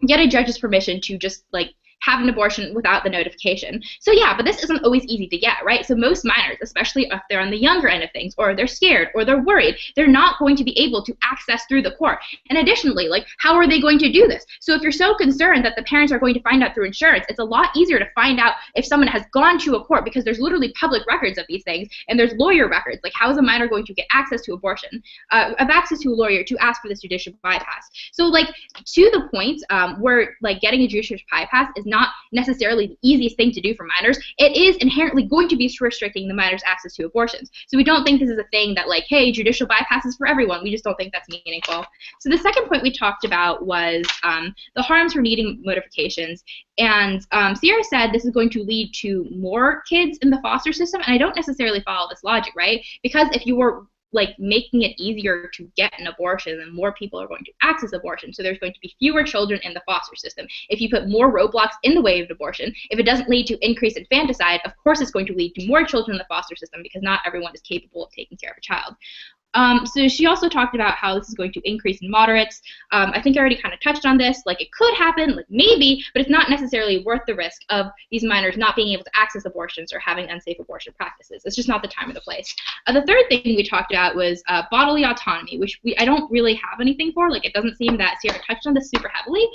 judge's permission to just like have an abortion without the notification. So yeah, but this isn't always easy to get, right? So most minors, especially if they're on the younger end of things, or they're scared, or they're worried, they're not going to be able to access through the court. And additionally, like, how are they going to do this? So if you're so concerned that the parents are going to find out through insurance, it's a lot easier to find out if someone has gone to a court, because there's literally public records of these things, and there's lawyer records. Like, how is a minor going to get access to abortion, have access to a lawyer to ask for this judicial bypass? So like, to the point where like getting a judicial bypass is not necessarily the easiest thing to do for minors, it is inherently going to be restricting the minor's access to abortions. So we don't think this is a thing that like, hey, judicial bypass is for everyone. We just don't think that's meaningful. So the second point we talked about was the harms for needing notifications. And Sierra said this is going to lead to more kids in the foster system, and I don't necessarily follow this logic, right? Because if you were like making it easier to get an abortion, then more people are going to access abortion. So there's going to be fewer children in the foster system. If you put more roadblocks in the way of abortion, if it doesn't lead to increased infanticide, of course it's going to lead to more children in the foster system, because not everyone is capable of taking care of a child. So she also talked about how this is going to increase in moderates. I think I already kind of touched on this. Like, it could happen, like maybe, but it's not necessarily worth the risk of these minors not being able to access abortions or having unsafe abortion practices. It's just not the time or the place. The third thing we talked about was bodily autonomy, which I don't really have anything for. Like, it doesn't seem that Sierra touched on this super heavily.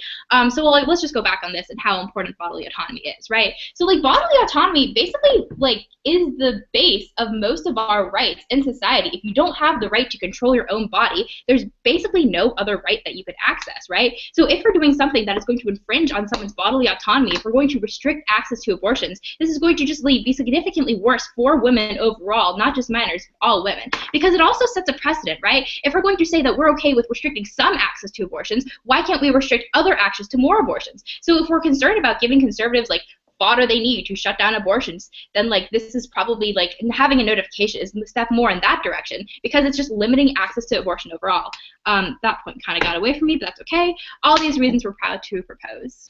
So like, let's just go back on this and how important bodily autonomy is, right? So like, bodily autonomy basically like is the base of most of our rights in society. If you don't have the right to control your own body, there's basically no other right that you could access, right? So if we're doing something that is going to infringe on someone's bodily autonomy, if we're going to restrict access to abortions, this is going to just be significantly worse for women overall, not just minors, all women. Because it also sets a precedent, right? If we're going to say that we're okay with restricting some access to abortions, why can't we restrict other access to more abortions? So if we're concerned about giving conservatives like fodder they need to shut down abortions, then like this is probably like having a notification is a step more in that direction, because it's just limiting access to abortion overall. That point kind of got away from me, but that's okay. All these reasons we're proud to propose.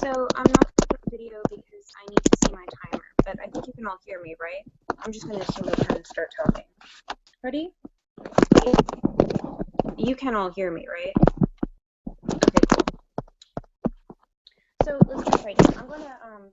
So I'm not going to put the video because I need to see my timer, but I think you can all hear me, right? I'm just going to assume the time and start talking. Ready? You can all hear me, right? Okay, cool. So let's get right in.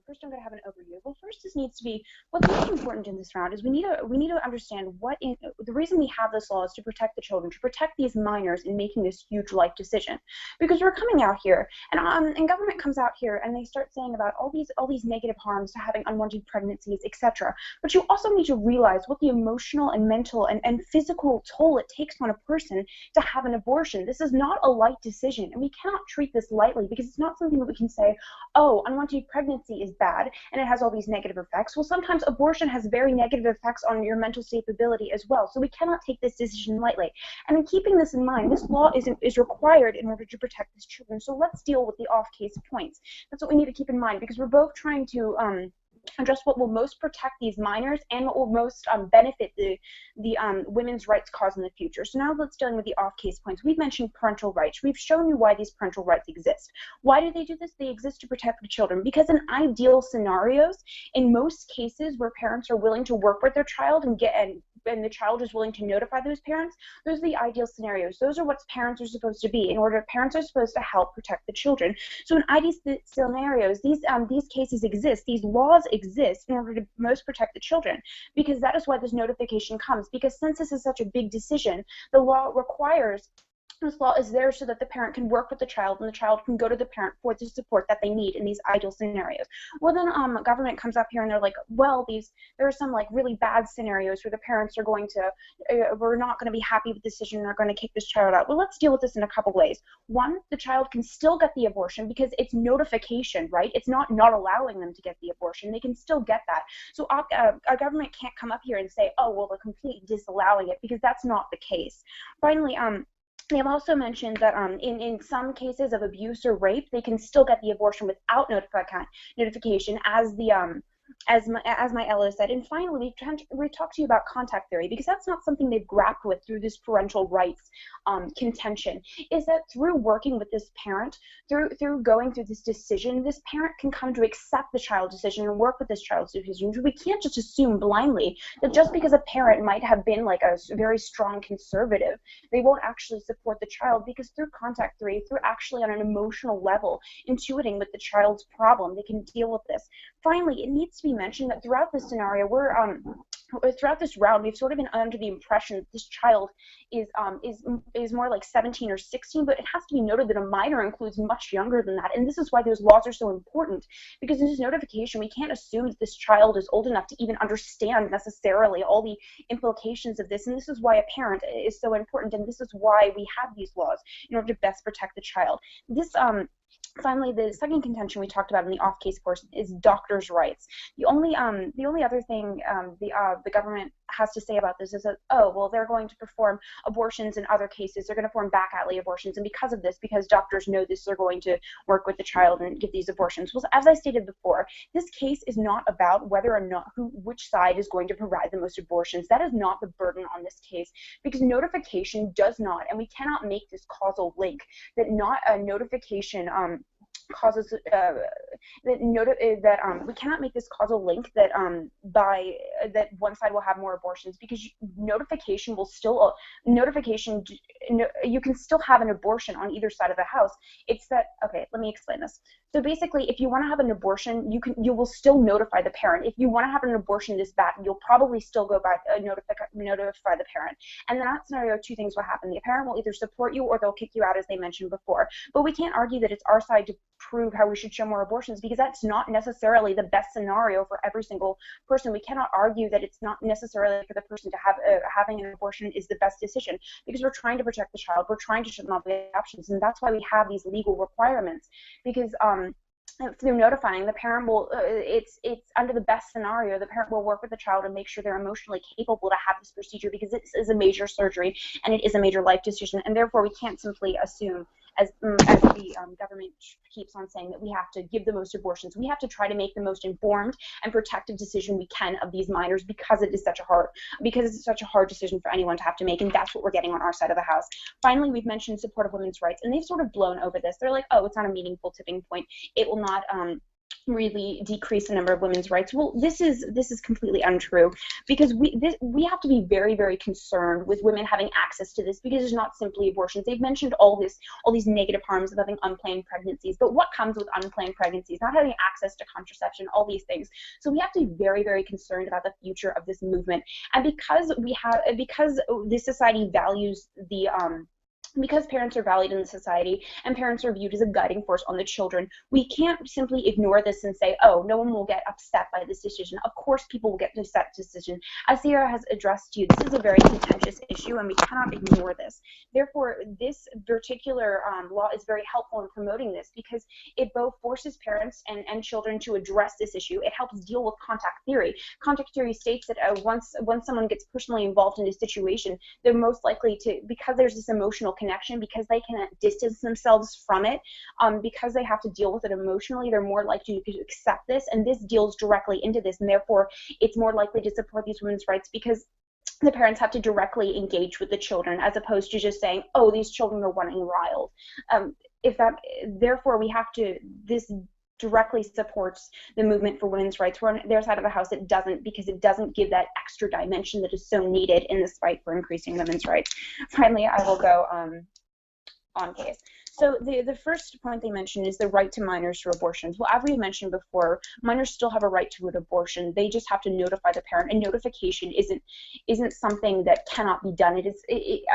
First I'm going to have an overview. Well, first this needs to be, what's most important in this round is we need to understand the reason we have this law is to protect the children, to protect these minors in making this huge life decision. Because we're coming out here, and government comes out here and they start saying about all these negative harms to having unwanted pregnancies, etc. But you also need to realize what the emotional and mental and physical toll it takes on a person to have an abortion. This is not a light decision, and we cannot treat this lightly, because it's not something that we can say, oh, unwanted pregnancy is bad and it has all these negative effects. Well, sometimes abortion has very negative effects on your mental stability as well. So we cannot take this decision lightly. And in keeping this in mind, this law is required in order to protect these children. So let's deal with the off-case points. That's what we need to keep in mind, because we're both trying to address what will most protect these minors and what will most benefit the women's rights cause in the future. So now let's deal with the off-case points. We've mentioned parental rights. We've shown you why these parental rights exist. Why do they do this? They exist to protect the children, because in ideal scenarios, in most cases where parents are willing to work with their child and the child is willing to notify those parents, those are the ideal scenarios. Those are what parents are supposed to be. Parents are supposed to help protect the children. So in ideal scenarios, these cases exist. These laws exist in order to most protect the children, because that is why this notification comes. Because since this is such a big decision, the law requires This law is there so that the parent can work with the child and the child can go to the parent for the support that they need in these ideal scenarios. Well, then government comes up here and they're like, well, there are some like really bad scenarios where the parents are going to, we're not going to be happy with the decision and are going to kick this child out. Well, let's deal with this in a couple ways. One, the child can still get the abortion because it's notification, right? It's not allowing them to get the abortion. They can still get that. So our government can't come up here and say, oh, well, they're completely disallowing it, because that's not the case. Finally, they have also mentioned that in some cases of abuse or rape, they can still get the abortion without notification, as my Ella said. And finally, we talked to you about contact theory, because that's not something they've grappled with through this parental rights contention, is that through working with this parent, through going through this decision, this parent can come to accept the child's decision and work with this child's decision. We can't just assume blindly that just because a parent might have been like a very strong conservative, they won't actually support the child, because through contact theory, through actually on an emotional level, intuiting with the child's problem, they can deal with this. Finally, it needs to be mentioned that throughout this scenario, throughout this round, we've sort of been under the impression that this child is more like 17 or 16, but it has to be noted that a minor includes much younger than that, and this is why those laws are so important, because in this notification, we can't assume that this child is old enough to even understand necessarily all the implications of this, and this is why a parent is so important, and this is why we have these laws, in order to best protect the child. Finally, the second contention we talked about in the off-case portion is doctors' rights. The only other thing the government has to say about this is that, oh, well, they're going to perform abortions in other cases. They're going to perform back alley abortions, and because of this, because doctors know this, they're going to work with the child and give these abortions. Well, as I stated before, this case is not about whether or not which side is going to provide the most abortions. That is not the burden on this case, because notification does not, and we cannot make this causal link that not a notification causes we cannot make this causal link that that one side will have more abortions, because notification will still you can still have an abortion on either side of the house. It's that, okay, let me explain this. So basically, if you want to have an abortion, you will still notify the parent. If you want to have an abortion this bad, you'll probably still go back notify the parent. And in that scenario, two things will happen. The parent will either support you or they'll kick you out, as they mentioned before. But we can't argue that it's our side to prove how we should show more abortions, because that's not necessarily the best scenario for every single person. We cannot argue that it's not necessarily for the person to have having an abortion is the best decision, because we're trying to protect the child. We're trying to show them all the options, and that's why we have these legal requirements, because through notifying, the parent will, it's under the best scenario, the parent will work with the child and make sure they're emotionally capable to have this procedure, because this is a major surgery and it is a major life decision, and therefore we can't simply assume, as the government keeps on saying, that we have to give the most abortions. We have to try to make the most informed and protective decision we can of these minors, because it's such a hard decision for anyone to have to make, and that's what we're getting on our side of the house. Finally, we've mentioned support of women's rights, and they've sort of blown over this. They're like, oh, it's not a meaningful tipping point. It will not really decrease the number of women's rights. Well, this is completely untrue, because we have to be very, very concerned with women having access to this, because it's not simply abortions. They've mentioned all these negative harms of having unplanned pregnancies, but what comes with unplanned pregnancies? Not having access to contraception, all these things. So we have to be very, very concerned about the future of this movement, and because this society values because parents are valued in the society and parents are viewed as a guiding force on the children, we can't simply ignore this and say, oh, no one will get upset by this decision. Of course people will get upset by this decision. As Sierra has addressed you, this is a very contentious issue, and we cannot ignore this. Therefore, this particular law is very helpful in promoting this, because it both forces parents and children to address this issue. It helps deal with contact theory. Contact theory states that once someone gets personally involved in a situation, they're most likely to, because there's this emotional connection, because they can distance themselves from it, because they have to deal with it emotionally, they're more likely to accept this, and this deals directly into this, and therefore it's more likely to support these women's rights, because the parents have to directly engage with the children, as opposed to just saying, oh, these children are running wild. Therefore, this directly supports the movement for women's rights. Where on their side of the house, it doesn't, because it doesn't give that extra dimension that is so needed in this fight for increasing women's rights. Finally, I will go on case. So the first point they mentioned is the right to minors to abortions. Well, as we mentioned before, minors still have a right to an abortion. They just have to notify the parent, and notification isn't something that cannot be done.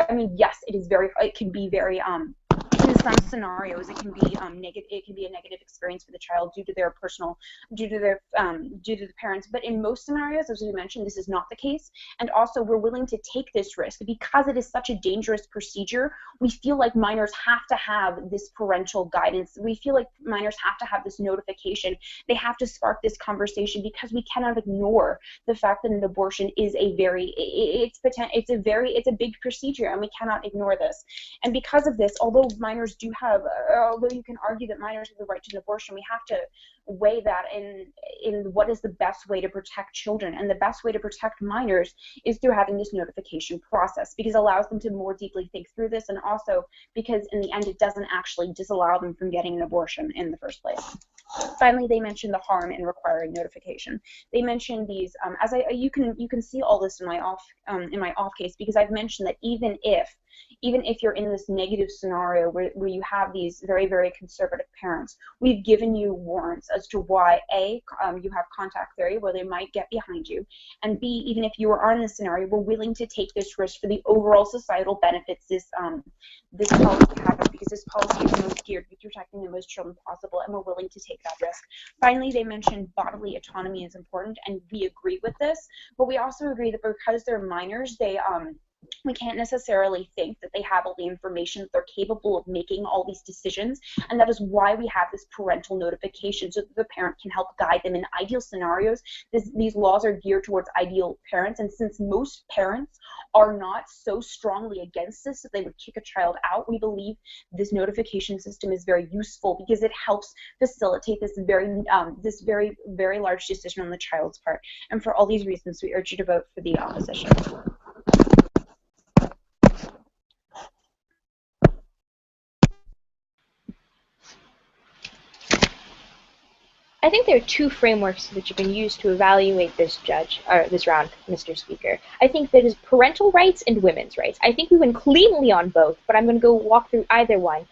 I mean, yes, it can be very in some scenarios, it can be negative. It can be a negative experience for the child due to the parents. But in most scenarios, as we mentioned, this is not the case. And also, we're willing to take this risk because it is such a dangerous procedure. We feel like minors have to have this parental guidance. We feel like minors have to have this notification. They have to spark this conversation because we cannot ignore the fact that an abortion is it's a big procedure, and we cannot ignore this. And because of this, although you can argue that minors have the right to an abortion, we have to weigh that in what is the best way to protect children. And the best way to protect minors is through having this notification process, because it allows them to more deeply think through this, and also because in the end it doesn't actually disallow them from getting an abortion in the first place. Finally, they mentioned the harm in requiring notification. They mentioned these, you can see all this in my off case, because I've mentioned that even if you're in this negative scenario where you have these very, very conservative parents, we've given you warrants as to why A, you have contact theory where they might get behind you, and B, even if you are in this scenario, we're willing to take this risk for the overall societal benefits this policy has, because this policy is most geared to protecting the most children possible, and we're willing to take that risk. Finally, they mentioned bodily autonomy is important, and we agree with this, but we also agree that because they're minors, we can't necessarily think that they have all the information, that they're capable of making all these decisions, and that is why we have this parental notification, so that the parent can help guide them in ideal scenarios. These laws are geared towards ideal parents, and since most parents are not so strongly against this that they would kick a child out, we believe this notification system is very useful, because it helps facilitate this very, very large decision on the child's part. And for all these reasons, we urge you to vote for the opposition. I think there are two frameworks that you can use to evaluate this round, Mr. Speaker. I think there is parental rights and women's rights. I think we went cleanly on both, but I'm going to go walk through either one.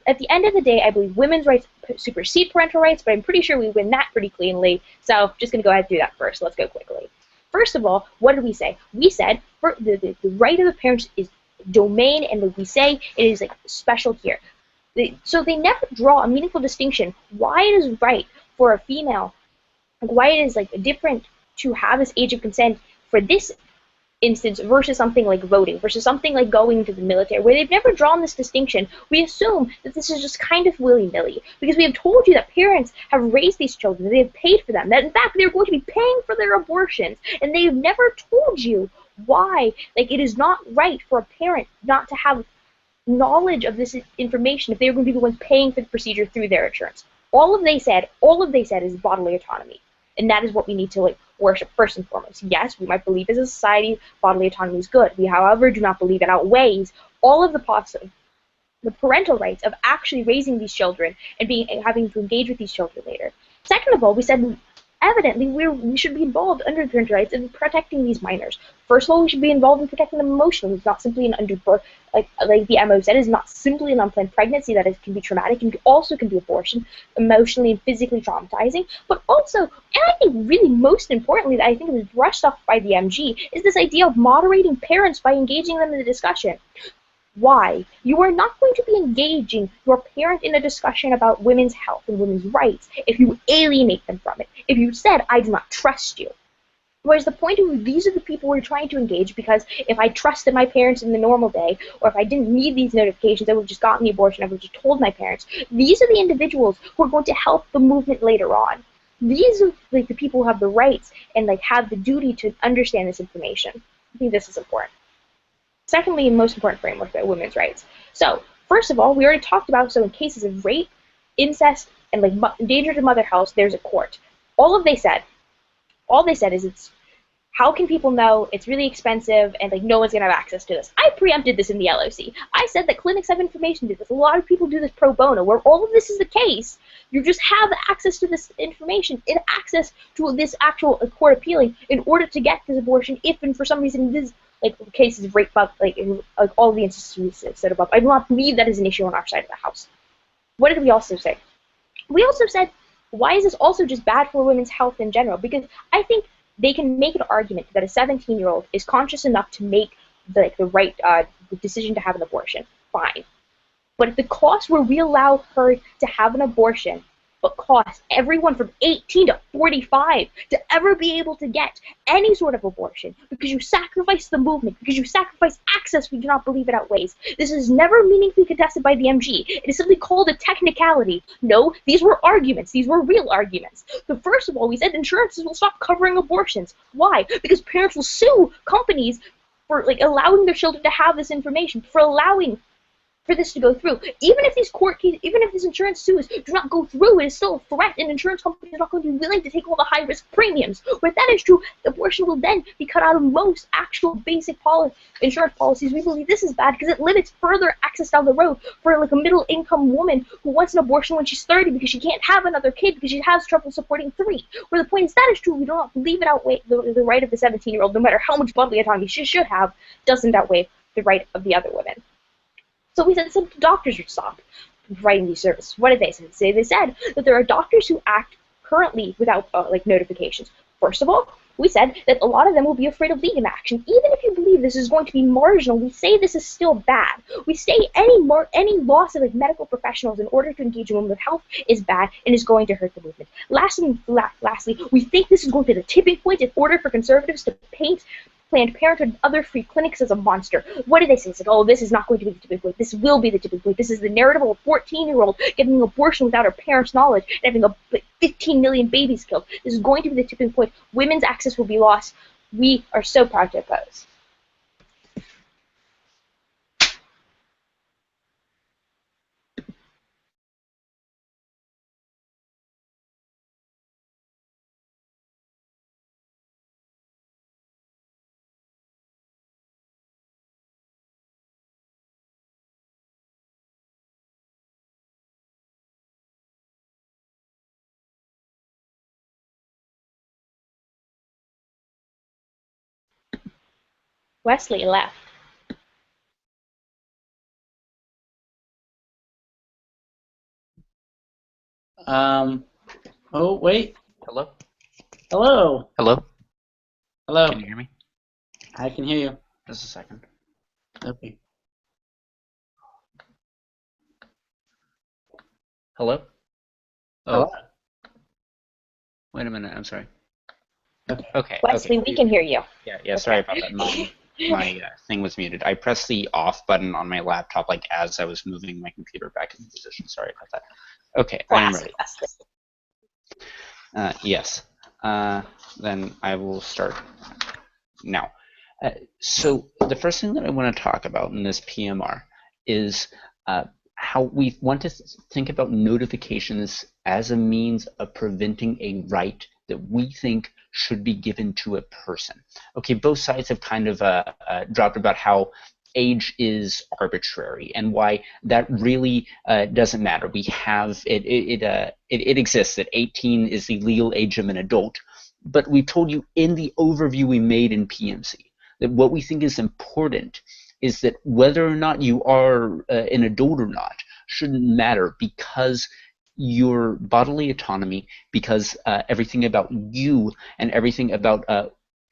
At the end of the day, I believe women's rights supersede parental rights, but I'm pretty sure we win that pretty cleanly, so I'm just going to go ahead and do that first. Let's go quickly. First of all, what did we say? We said the right of the parents is domain, and we say it is like special here. So they never draw a meaningful distinction why it is right for a female, why it is like different to have this age of consent for this instance versus something like voting, versus something like going to the military, where they've never drawn this distinction. We assume that this is just kind of willy-nilly, because we have told you that parents have raised these children, they have paid for them, that in fact they're going to be paying for their abortions, and they've never told you why it is not right for a parent not to have knowledge of this information if they're going to be the ones paying for the procedure through their insurance. All of they said is bodily autonomy, and that is what we need to worship first and foremost. Yes, we might believe as a society bodily autonomy is good. We, however, do not believe it outweighs all of the parental rights of actually raising these children and having to engage with these children later. Second of all, we said evidently we should be involved under parental rights in protecting these minors. First of all, we should be involved in protecting them emotionally. It's not simply an underbirth, like the MO said, is not simply an unplanned pregnancy that can be traumatic, and also can be abortion, emotionally and physically traumatizing. But also, and I think really most importantly, that I think was brushed off by the MG, is this idea of moderating parents by engaging them in the discussion. Why? You are not going to be engaging your parent in a discussion about women's health and women's rights if you alienate them from it. If you said, I do not trust you. Whereas the point of these are the people we're trying to engage, because if I trusted my parents in the normal day, or if I didn't need these notifications, I would have just gotten the abortion, I would have just told my parents. These are the individuals who are going to help the movement later on. These are the people who have the rights and have the duty to understand this information. I think this is important. Secondly, and most important framework, are women's rights. So, first of all, we already talked about, so in cases of rape, incest, and danger to mother health, there's a court. All they said is how can people know? It's really expensive, and no one's going to have access to this. I preempted this in the LOC. I said that clinics have information to this. A lot of people do this pro bono, where all of this is the case. You just have access to this information and access to this actual court appealing in order to get this abortion if, and for some reason, this like cases right above, like all the instances that above. I do not believe that is an issue on our side of the house. What did we also say? We also said, why is this also just bad for women's health in general? Because I think they can make an argument that a 17-year-old is conscious enough to make the right decision to have an abortion. Fine. But if the cost where we allow her to have an abortion, but cost everyone from 18 to 45 to ever be able to get any sort of abortion, because you sacrifice the movement, because you sacrifice access, we do not believe it outweighs. This is never meaningfully contested by the MG. It is simply called a technicality. No, these were arguments. These were real arguments. So first of all, we said insurances will stop covering abortions. Why? Because parents will sue companies for allowing their children to have this information, for allowing for this to go through. Even if these court cases, even if these insurance suits do not go through, it is still a threat, and insurance companies are not going to be willing to take all the high-risk premiums. Where that is true, abortion will then be cut out of most actual basic insurance policies. We believe this is bad because it limits further access down the road for a middle-income woman who wants an abortion when she's 30 because she can't have another kid because she has trouble supporting 3. Where the point is that is true, we do not believe it outweighs the right of the 17-year-old, no matter how much bodily autonomy she should have, doesn't outweigh the right of the other women. So we said some doctors would stop providing these services. What did they say? They said that there are doctors who act currently without notifications. First of all, we said that a lot of them will be afraid of legal action. Even if you believe this is going to be marginal, we say this is still bad. We say any loss of medical professionals in order to engage in women's health is bad and is going to hurt the movement. Lastly, we think this is going to be the tipping point in order for conservatives to paint Planned Parenthood and other free clinics as a monster. What did they say? It's oh, this is not going to be the tipping point. This will be the tipping point. This is the narrative of a 14-year-old getting an abortion without her parents' knowledge and having 15 million babies killed. This is going to be the tipping point. Women's access will be lost. We are so proud to oppose. Wesley left. Oh, wait. Hello? Hello. Hello? Hello. Can you hear me? I can hear you. Just a second. Okay. Hello? Oh, Hello. wait a minute. I'm sorry. Okay. Wesley, we can hear you. Yeah. Sorry about that. My thing was muted. I pressed the off button on my laptop as I was moving my computer back into position. Sorry about that. Okay, I am ready. Yes. Then I will start now. So the first thing that I want to talk about in this PMR is how we want to think about notifications as a means of preventing a right that we think should be given to a person. Okay, both sides have kind of dropped about how age is arbitrary and why that really doesn't matter. We have it exists that 18 is the legal age of an adult, but we told you in the overview we made in PMC that what we think is important is that whether or not you are an adult or not shouldn't matter, because your bodily autonomy, because everything about you and everything about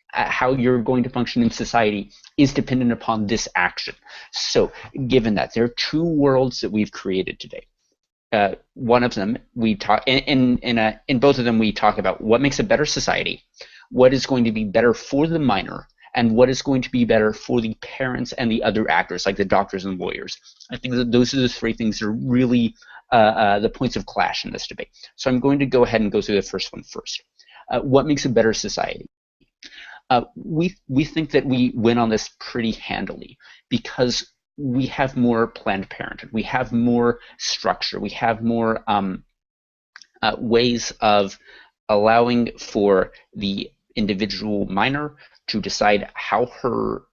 how you're going to function in society is dependent upon this action. So given that, there are two worlds that we've created today. One of them, we talk in both of them we talk about what makes a better society, what is going to be better for the minor, and what is going to be better for the parents and the other actors, like the doctors and lawyers. I think that those are the three things that are really the points of clash in this debate. So I'm going to go ahead and go through the first one first. What makes a better society? We think that we win on this pretty handily because we have more Planned Parenthood, we have more structure, we have more ways of allowing for the individual minor to decide how her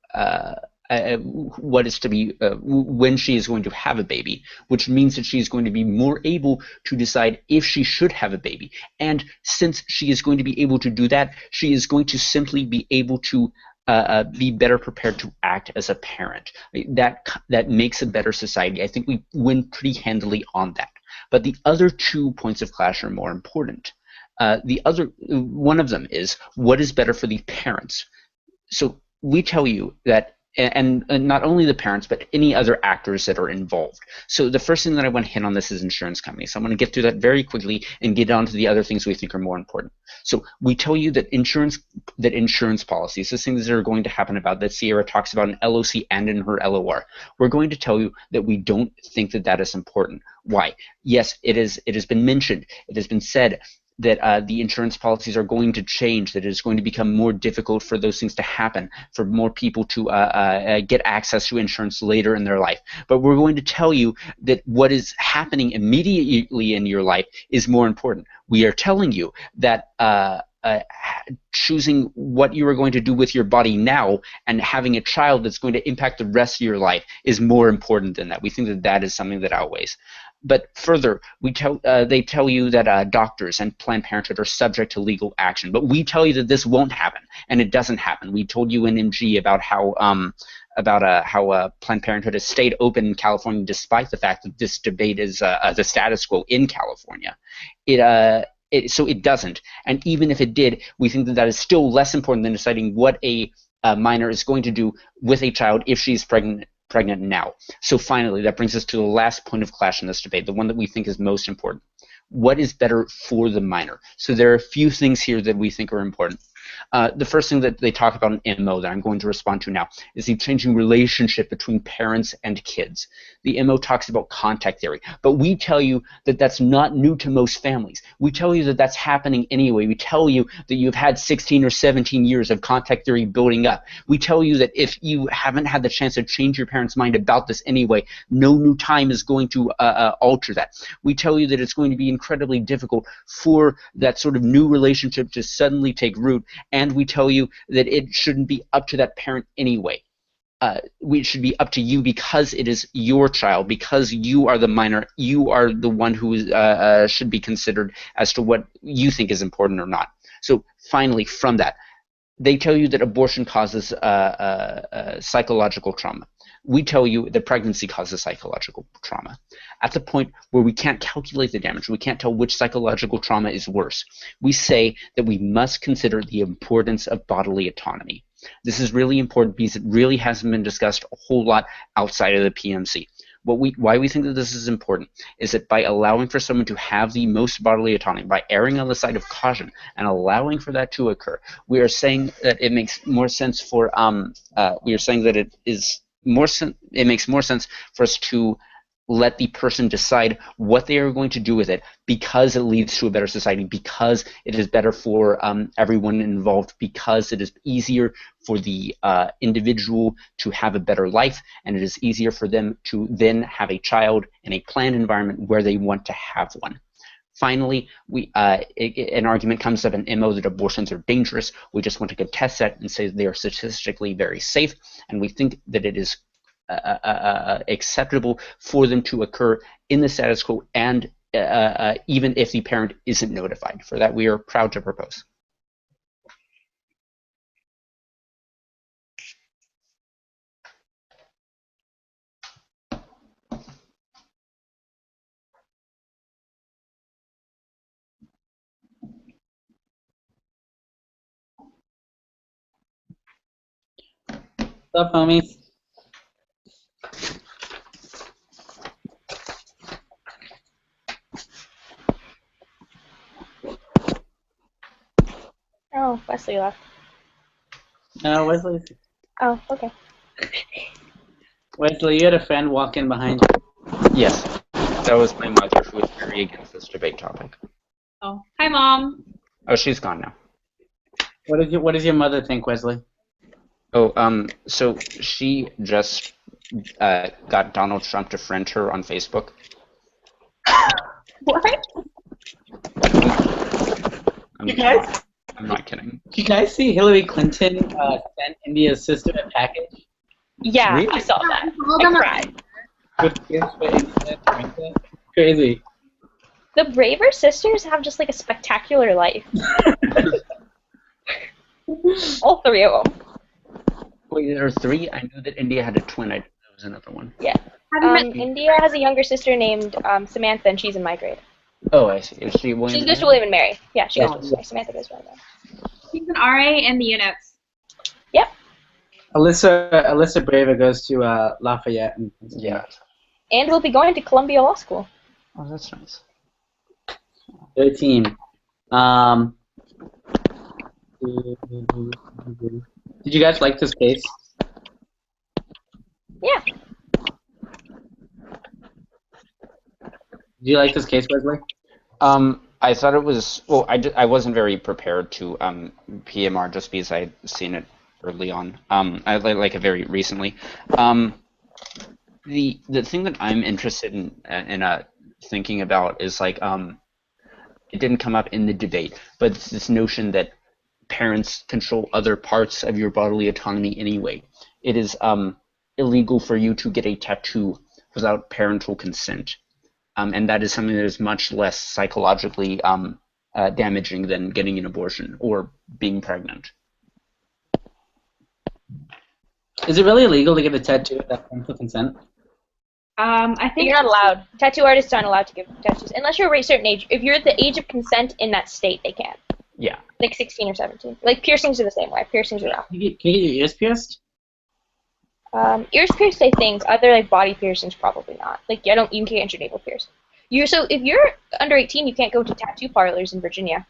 what is to be when she is going to have a baby, which means that she is going to be more able to decide if she should have a baby. And since she is going to be able to do that, she is going to simply be able to be better prepared to act as a parent. That makes a better society. I think we win pretty handily on that. But the other 2 points of clash are more important. One of them is, what is better for the parents? So we tell you that, and not only the parents, but any other actors that are involved. So the first thing that I want to hit on this is insurance companies. So I'm going to get through that very quickly and get on to the other things we think are more important. So we tell you that insurance policies, the things that are going to happen about that Sierra talks about in LOC and in her LOR, we're going to tell you that we don't think that that is important. Why? Yes, it has been mentioned, it has been said that the insurance policies are going to change, that it's going to become more difficult for those things to happen, for more people to get access to insurance later in their life. But we're going to tell you that what is happening immediately in your life is more important. We are telling you that choosing what you are going to do with your body now and having a child that's going to impact the rest of your life is more important than that. We think that that is something that outweighs. But further, they tell you that doctors and Planned Parenthood are subject to legal action. But we tell you that this won't happen, and it doesn't happen. We told you in MG about how Planned Parenthood has stayed open in California despite the fact that this debate is the status quo in California. So it doesn't. And even if it did, we think that that is still less important than deciding what a minor is going to do with a child if she's pregnant now. So finally, that brings us to the last point of clash in this debate, the one that we think is most important. What is better for the minor? So there are a few things here that we think are important. The first thing that they talk about in MO that I'm going to respond to now is the changing relationship between parents and kids. The MO talks about contact theory, but we tell you that that's not new to most families. We tell you that that's happening anyway. We tell you that you've had 16 or 17 years of contact theory building up. We tell you that if you haven't had the chance to change your parents' mind about this anyway, no new time is going to alter that. We tell you that it's going to be incredibly difficult for that sort of new relationship to suddenly take root, and we tell you that it shouldn't be up to that parent anyway. It should be up to you because it is your child, because you are the minor, you are the one who should be considered as to what you think is important or not. So finally, from that, they tell you that abortion causes psychological trauma. We tell you that pregnancy causes psychological trauma. At the point where we can't calculate the damage, we can't tell which psychological trauma is worse, we say that we must consider the importance of bodily autonomy. This is really important because it really hasn't been discussed a whole lot outside of the PMC. Why we think that this is important is that by allowing for someone to have the most bodily autonomy, by erring on the side of caution and allowing for that to occur, we are saying that it makes more sense for it makes more sense for us to let the person decide what they are going to do with it, because it leads to a better society, because it is better for everyone involved, because it is easier for the individual to have a better life, and it is easier for them to then have a child in a planned environment where they want to have one. Finally, an argument comes up in MO that abortions are dangerous. We just want to contest that and say that they are statistically very safe, and we think that it is acceptable for them to occur in the status quo, and even if the parent isn't notified. For that, we are proud to propose. What's up, homies? Oh, Wesley left. No, Wesley. Oh, okay. Wesley, you had a friend walk in behind you. Yes, that was my mother, who was very against this debate topic. Oh, hi, Mom. Oh, she's gone now. What does your mother think, Wesley? Oh, so she just got Donald Trump to friend her on Facebook. What? I'm not kidding. Did you guys see Hillary Clinton send India's sister a package? Yeah, Really? I saw that. Hold I on. cried. With gifts for India? Crazy. The Braver sisters have just like a spectacular life. All three of them. Or 3. I knew that India had a twin. That was another one. Yeah. Have you met India has a younger sister named Samantha, and she's in my grade. Oh, I see. Is she William? She goes to William and Mary. Yeah, she goes to Yeah. William and Mary. Samantha goes to William and Mary. she's an RA in the units? Yep. Alyssa Braver goes to Lafayette. Yeah. And we'll be going to Columbia Law School. Oh, that's nice. 13. Did you guys like this case? Yeah. Did you like this case, Wesley? I thought it was, well, I wasn't very prepared to PMR just because I'd seen it early on. I like it very recently. The thing that I'm interested in thinking about is like it didn't come up in the debate, but it's this notion that parents control other parts of your bodily autonomy anyway. It is illegal for you to get a tattoo without parental consent. And that is something that is much less psychologically damaging than getting an abortion or being pregnant. Is it really illegal to get a tattoo without parental consent? I think You're not allowed. Tattoo artists aren't allowed to give tattoos unless you're a certain age. If you're at the age of consent in that state, they can. Yeah. Like 16 or 17. Like piercings are the same way. Piercings are out. Can you get your ears pierced? Ears pierced, I think. Other like body piercings, probably not. Like you can't get your navel pierced. So if you're under 18, you can't go to tattoo parlors in Virginia.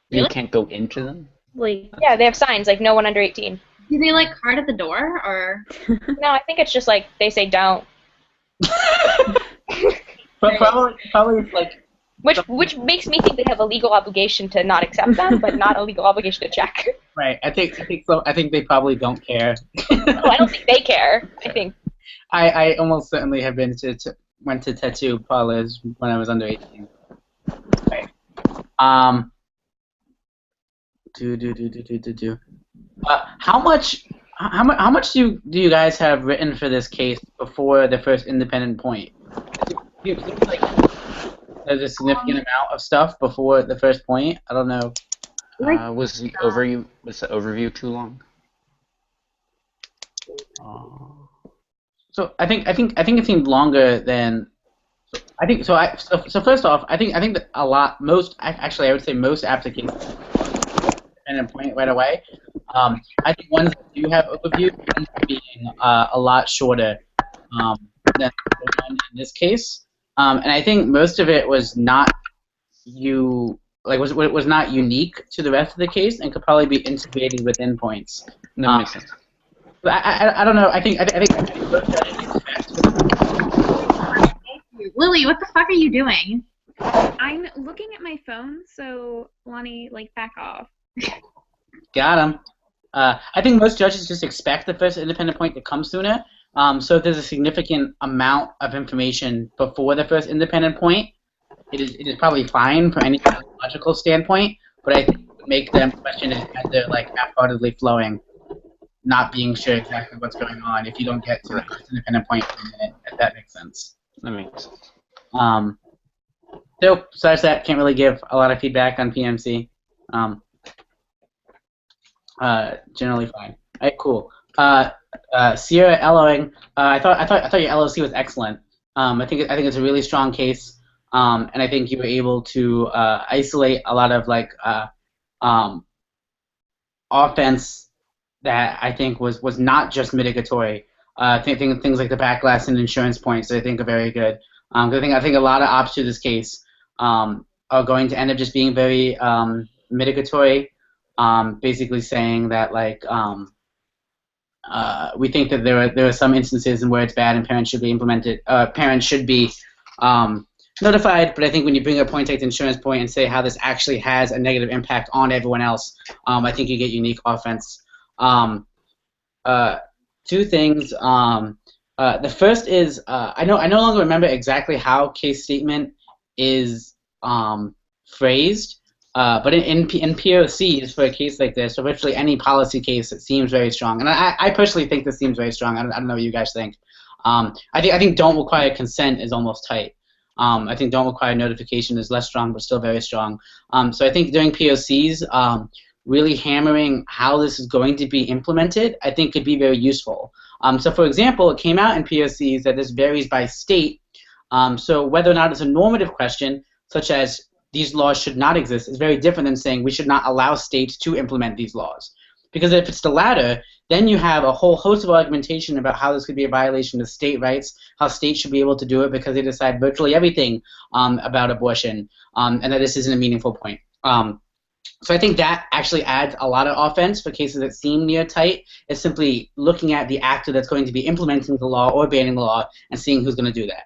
You Really? can't go into them? like, Yeah, they have signs like no one under 18. do they like card at the door or? No, I think it's just like they say don't. But probably like Which makes me think they have a legal obligation to not accept them, but not a legal obligation to check. right. I think so. I think they probably don't care. Well, I don't think they care. I think. I almost certainly have been went to tattoo parlors when I was under 18. Right. How much do you guys have written for this case before the first independent point? It seems like there's a significant amount of stuff before the first point. I don't know. Was the overview too long? So I think it seemed longer than. So first off, I think that I would say most applications independent point right away. I think ones that do have overview end up being a lot shorter than the one in this case. And I think most of it was not was not unique to the rest of the case and could probably be integrated within points. That makes sense. But I don't know. I think Lily, what the fuck are you doing? I'm looking at my phone, so Lonnie, like, back off. got him. I think most judges just expect the first independent point to come sooner. So if there's a significant amount of information before the first independent point, it is probably fine from any logical standpoint, but I think it would make them question it as they're like half-heartedly flowing, not being sure exactly what's going on if you don't get to the first independent point in a minute, if that makes sense. That makes sense. So besides that, can't really give a lot of feedback on PMC. Generally fine. All right, cool. Sierra Ellowing, I thought your LOC was excellent. I think it's a really strong case, and I think you were able to isolate a lot of like offense that I think was not just mitigatory. Things like the backlash and insurance points I think are very good. I think a lot of ops to this case are going to end up just being very mitigatory. Basically saying that like we think that there are some instances in where it's bad and parents should be notified, but I think when you bring a point like the insurance point and say how this actually has a negative impact on everyone else, I think you get unique offense. Two things. The first is I no longer remember exactly how case statement is phrased. But in POCs for a case like this, or virtually any policy case, it seems very strong. And I personally think this seems very strong. I don't know what you guys think. I think don't require consent is almost tight. I think don't require notification is less strong, but still very strong. So I think during POCs, really hammering how this is going to be implemented, I think could be very useful. So for example, it came out in POCs that this varies by state. So whether or not it's a normative question, such as these laws should not exist, is very different than saying we should not allow states to implement these laws. Because if it's the latter, then you have a whole host of argumentation about how this could be a violation of state rights, how states should be able to do it because they decide virtually everything about abortion, and that this isn't a meaningful point. So I think that actually adds a lot of offense for cases that seem near tight. Is simply looking at the actor that's going to be implementing the law or banning the law and seeing who's going to do that.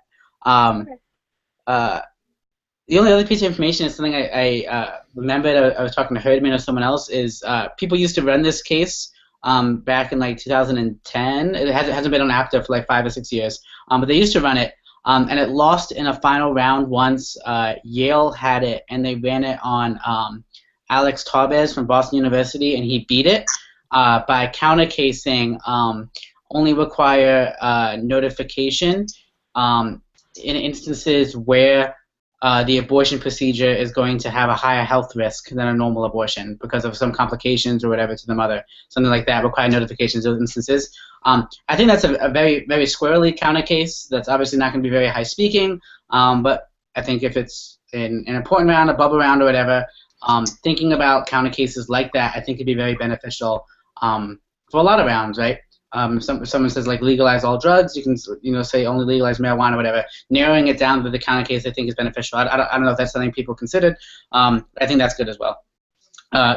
The only other piece of information is something I remembered. I was talking to Herdman or someone else. Is people used to run this case back in like 2010. It hasn't been on APTA for like 5 or 6 years, but they used to run it, and it lost in a final round once. Yale had it, and they ran it on Alex Tarbez from Boston University, and he beat it by countercasing only require notification in instances where the abortion procedure is going to have a higher health risk than a normal abortion because of some complications or whatever to the mother. Something like that, require notifications in those instances. I think that's a very, very squarely counter case. That's obviously not going to be very high speaking, but I think if it's an important round, a bubble round or whatever, thinking about counter cases like that, I think could be very beneficial for a lot of rounds, right? If someone says like legalize all drugs, you can say only legalize marijuana or whatever. Narrowing it down to the counter case, I think, is beneficial. I don't know if that's something people considered. I think that's good as well.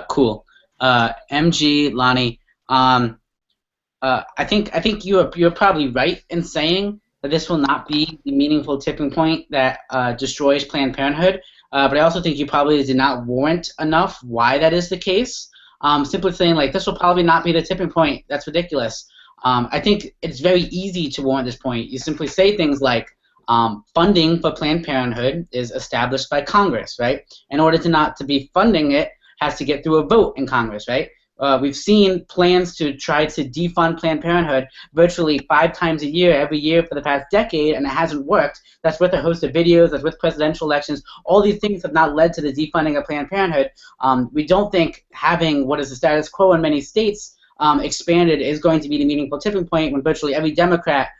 Cool. MG, Lonnie. I think you're probably right in saying that this will not be the meaningful tipping point that destroys Planned Parenthood. But I also think you probably did not warrant enough why that is the case. Simply saying like this will probably not be the tipping point. That's ridiculous. I think it's very easy to warrant this point. You simply say things like funding for Planned Parenthood is established by Congress, right? In order to not to be funding it, has to get through a vote in Congress, right? We've seen plans to try to defund Planned Parenthood virtually 5 times a year, every year for the past decade, and it hasn't worked. That's with a host of videos, that's with presidential elections. All these things have not led to the defunding of Planned Parenthood. We don't think having what is the status quo in many states expanded is going to be the meaningful tipping point when virtually every Democrat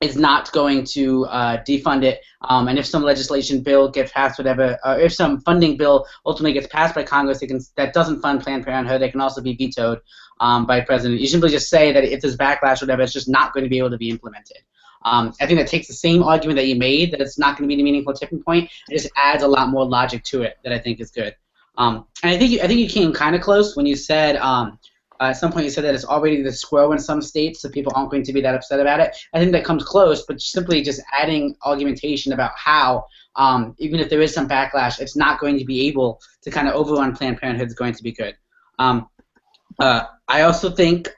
is not going to defund it, and if some legislation bill gets passed, whatever, or if some funding bill ultimately gets passed by Congress that doesn't fund Planned Parenthood, they can also be vetoed by the president. You simply just say that if there's backlash or whatever, it's just not going to be able to be implemented. I think that takes the same argument that you made, that it's not going to be the meaningful tipping point, and just adds a lot more logic to it that I think is good. And I think you came kind of close when you said. At some point you said that it's already the squirrel in some states, so people aren't going to be that upset about it. I think that comes close, but simply just adding argumentation about how, even if there is some backlash, it's not going to be able to kind of overrun Planned Parenthood is going to be good. I also think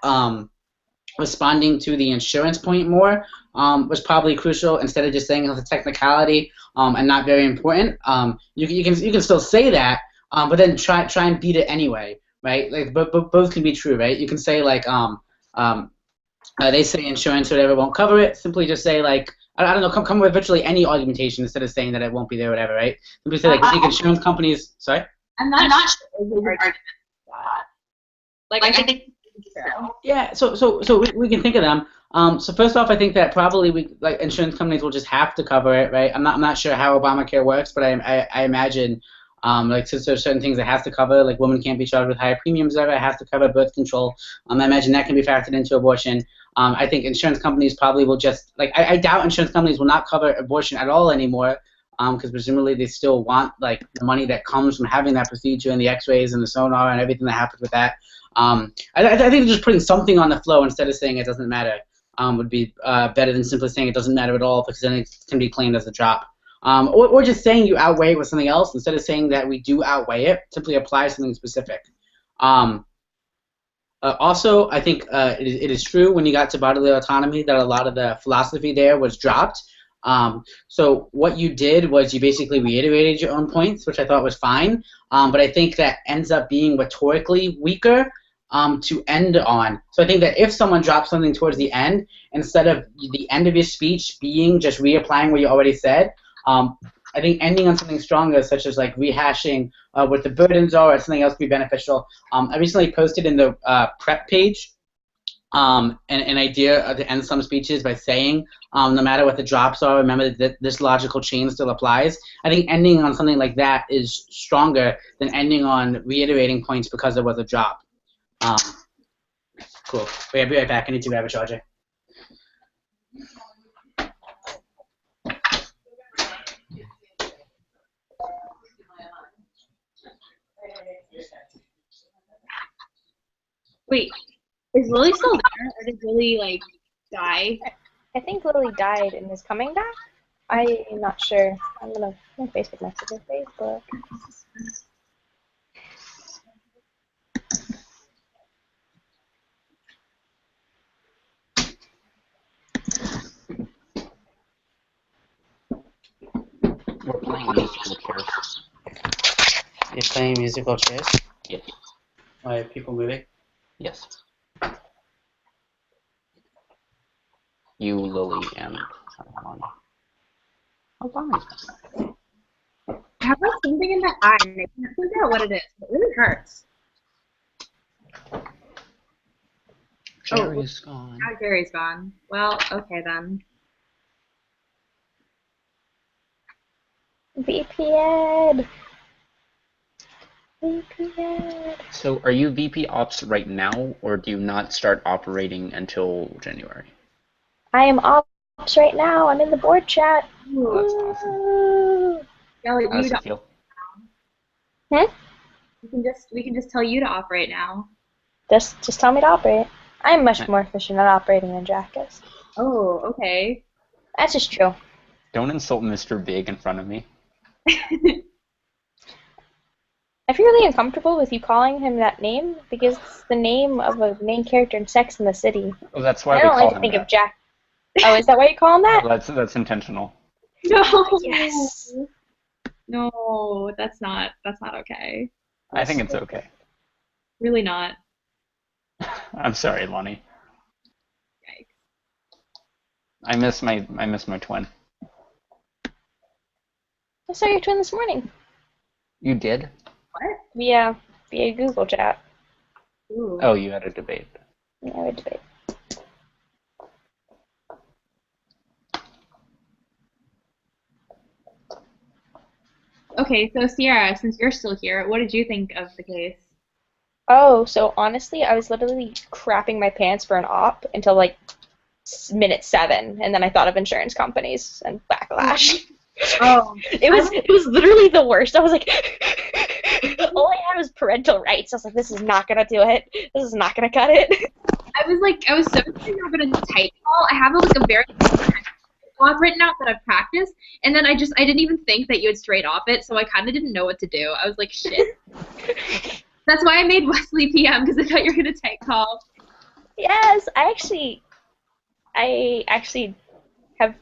responding to the insurance point more was probably crucial instead of just saying it's a technicality and not very important. You can still say that, but then try and beat it anyway. Right, like both can be true, right? You can say like they say insurance or whatever won't cover it. Simply just say like I don't know, come with virtually any argumentation instead of saying that it won't be there, or whatever, right? Simply say like I think insurance companies. Sorry. I'm not sure. Like I think. Yeah, so we can think of them. So first off, I think that probably insurance companies will just have to cover it, right? I'm not sure how Obamacare works, but I imagine. Since there's certain things it has to cover, like women can't be charged with higher premiums, it has to cover birth control. I imagine that can be factored into abortion. I think insurance companies probably will just, I doubt insurance companies will not cover abortion at all anymore, because presumably they still want, the money that comes from having that procedure and the x-rays and the sonar and everything that happens with that. I think just putting something on the flow instead of saying it doesn't matter would be better than simply saying it doesn't matter at all, because then it can be claimed as a drop. Or just saying you outweigh it with something else instead of saying that we do outweigh it. Simply apply something specific. Also, I think it is true when you got to bodily autonomy that a lot of the philosophy there was dropped. So what you did was you basically reiterated your own points, which I thought was fine. But I think that ends up being rhetorically weaker to end on. So I think that if someone drops something towards the end, instead of the end of your speech being just reapplying what you already said, I think ending on something stronger, such as like rehashing what the burdens are or something else would be beneficial. I recently posted in the prep page an idea to end some speeches by saying, no matter what the drops are, remember that this logical chain still applies. I think ending on something like that is stronger than ending on reiterating points because there was a drop. Cool. Wait, I'll be right back. I need to grab a charger. Wait, is Lily still there, or did Lily like die? I think Lily died and is coming back. I'm not sure. I'm gonna my Facebook messages. Facebook. We're playing musical chairs. You're playing musical chairs? Yes. Are people moving? Yes. You, Lily, and Alani. Alani. I have like something in my eye, and I can't figure out what it is. It really hurts. Jerry's gone. Now Jerry's gone. Well, okay then. VPN. VPN. So, are you VP Ops right now, or do you not start operating until January? I am ops right now. I'm in the board chat. Ooh, That's awesome. Woo. Kelly, How does it feel? we can just tell you to operate now. Just tell me to operate. I'm much more efficient at operating than Jack is. Oh, okay. That's just true. Don't insult Mr. Big in front of me. I feel really uncomfortable with you calling him that name because it's the name of a main character in Sex and the City. Well, that's why I we don't call like to him think that. of Jack. Oh, is that why you call him that? That's intentional. No. Yes. No, that's not okay. I think it's okay. Really not. I'm sorry, Lonnie. Yikes. I miss my twin. I saw your twin this morning You did? What? via Google chat. Ooh. Oh, you had a debate. Yeah, we debate. Okay, so Sierra, since you're still here, what did you think of the case? Oh, so honestly, I was literally crapping my pants for an op until like minute 7, and then I thought of insurance companies and backlash. Oh, It was literally the worst. I was like, all I had was parental rights. I was like, this is not gonna do it. This is not gonna cut it. I was so scared you were gonna type call. I have like a very off written out that I've practiced, and then I didn't even think that you would straight off it, so I kind of didn't know what to do. I was like, shit. That's why I made Wesley PM, because I thought you were gonna type call. Yes, I actually have.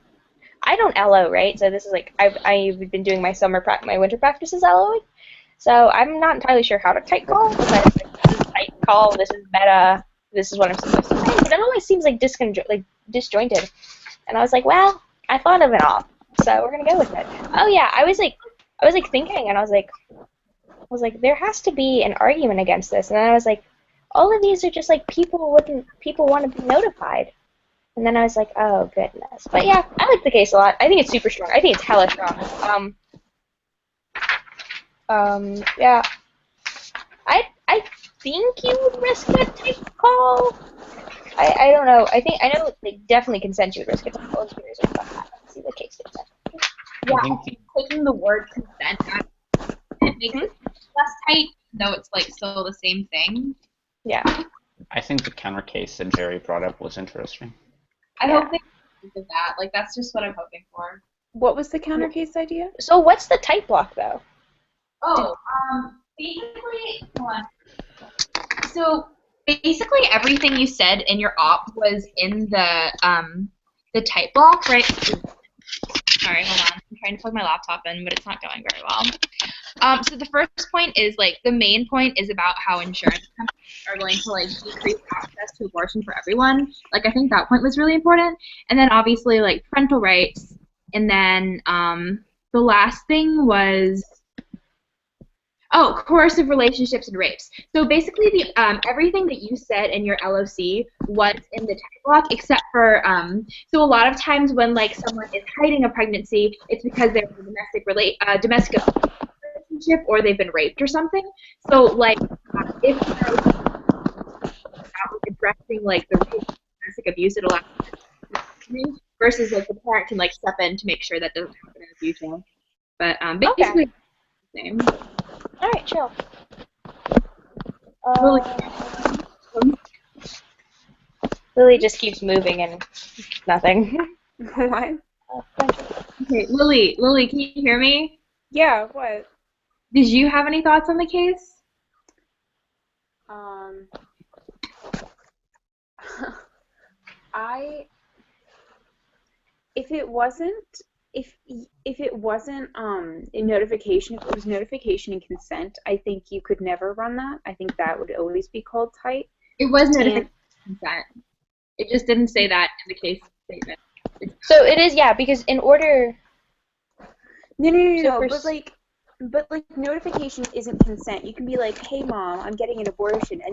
I don't LO, right? So this is like I've been doing my winter practices LOing. So I'm not entirely sure how to type call. But like, this is type call. This is meta. This is what I'm supposed to say. But it always seems like disjointed. And I was like, well, I thought of it all, so we're gonna go with it. Oh yeah, I was like thinking, and I was like, there has to be an argument against this. And then I was like, all of these are just like people want to be notified. And then I was like, oh goodness. But yeah, I like the case a lot. I think it's super strong. I think it's hella strong. Yeah. I think you would risk a type call. I don't know. I know they definitely consent you would risk a type call. I'm curious about that. Let's see the case consent. Yeah, taking the word consent out, it makes it less tight, though it's like still the same thing. Yeah. I think the counter case that Jerry brought up was interesting. I hope they think of that. Like, that's just what I'm hoping for. What was the counter case idea? So what's the type block though? Oh, basically, hold on. So basically everything you said in your op was in the type block, right? Sorry, hold on. I'm trying to plug my laptop in, but it's not going very well. So the first point is, like, the main point is about how insurance companies are going to, like, decrease access to abortion for everyone. Like, I think that point was really important. And then, obviously, like, parental rights, and then the last thing was coercive relationships and rapes. So basically, the everything that you said in your LOC was in the text block, except for so a lot of times when like someone is hiding a pregnancy, it's because they're in a domestic relationship or they've been raped or something. So like if they're addressing like the rape, domestic abuse, it allows versus like the parent can like step in to make sure that doesn't happen in the future. But basically, the same. All right, chill. Lily just keeps moving and nothing. What? Okay, Lily, can you hear me? Yeah, what? Did you have any thoughts on the case? If it wasn't a notification, if it was notification and consent, I think you could never run that. I think that would always be called tight. It was notification consent. It just didn't say that in the case statement. So it is, yeah, because in order. No, but like notification isn't consent. You can be like, hey mom, I'm getting an abortion, and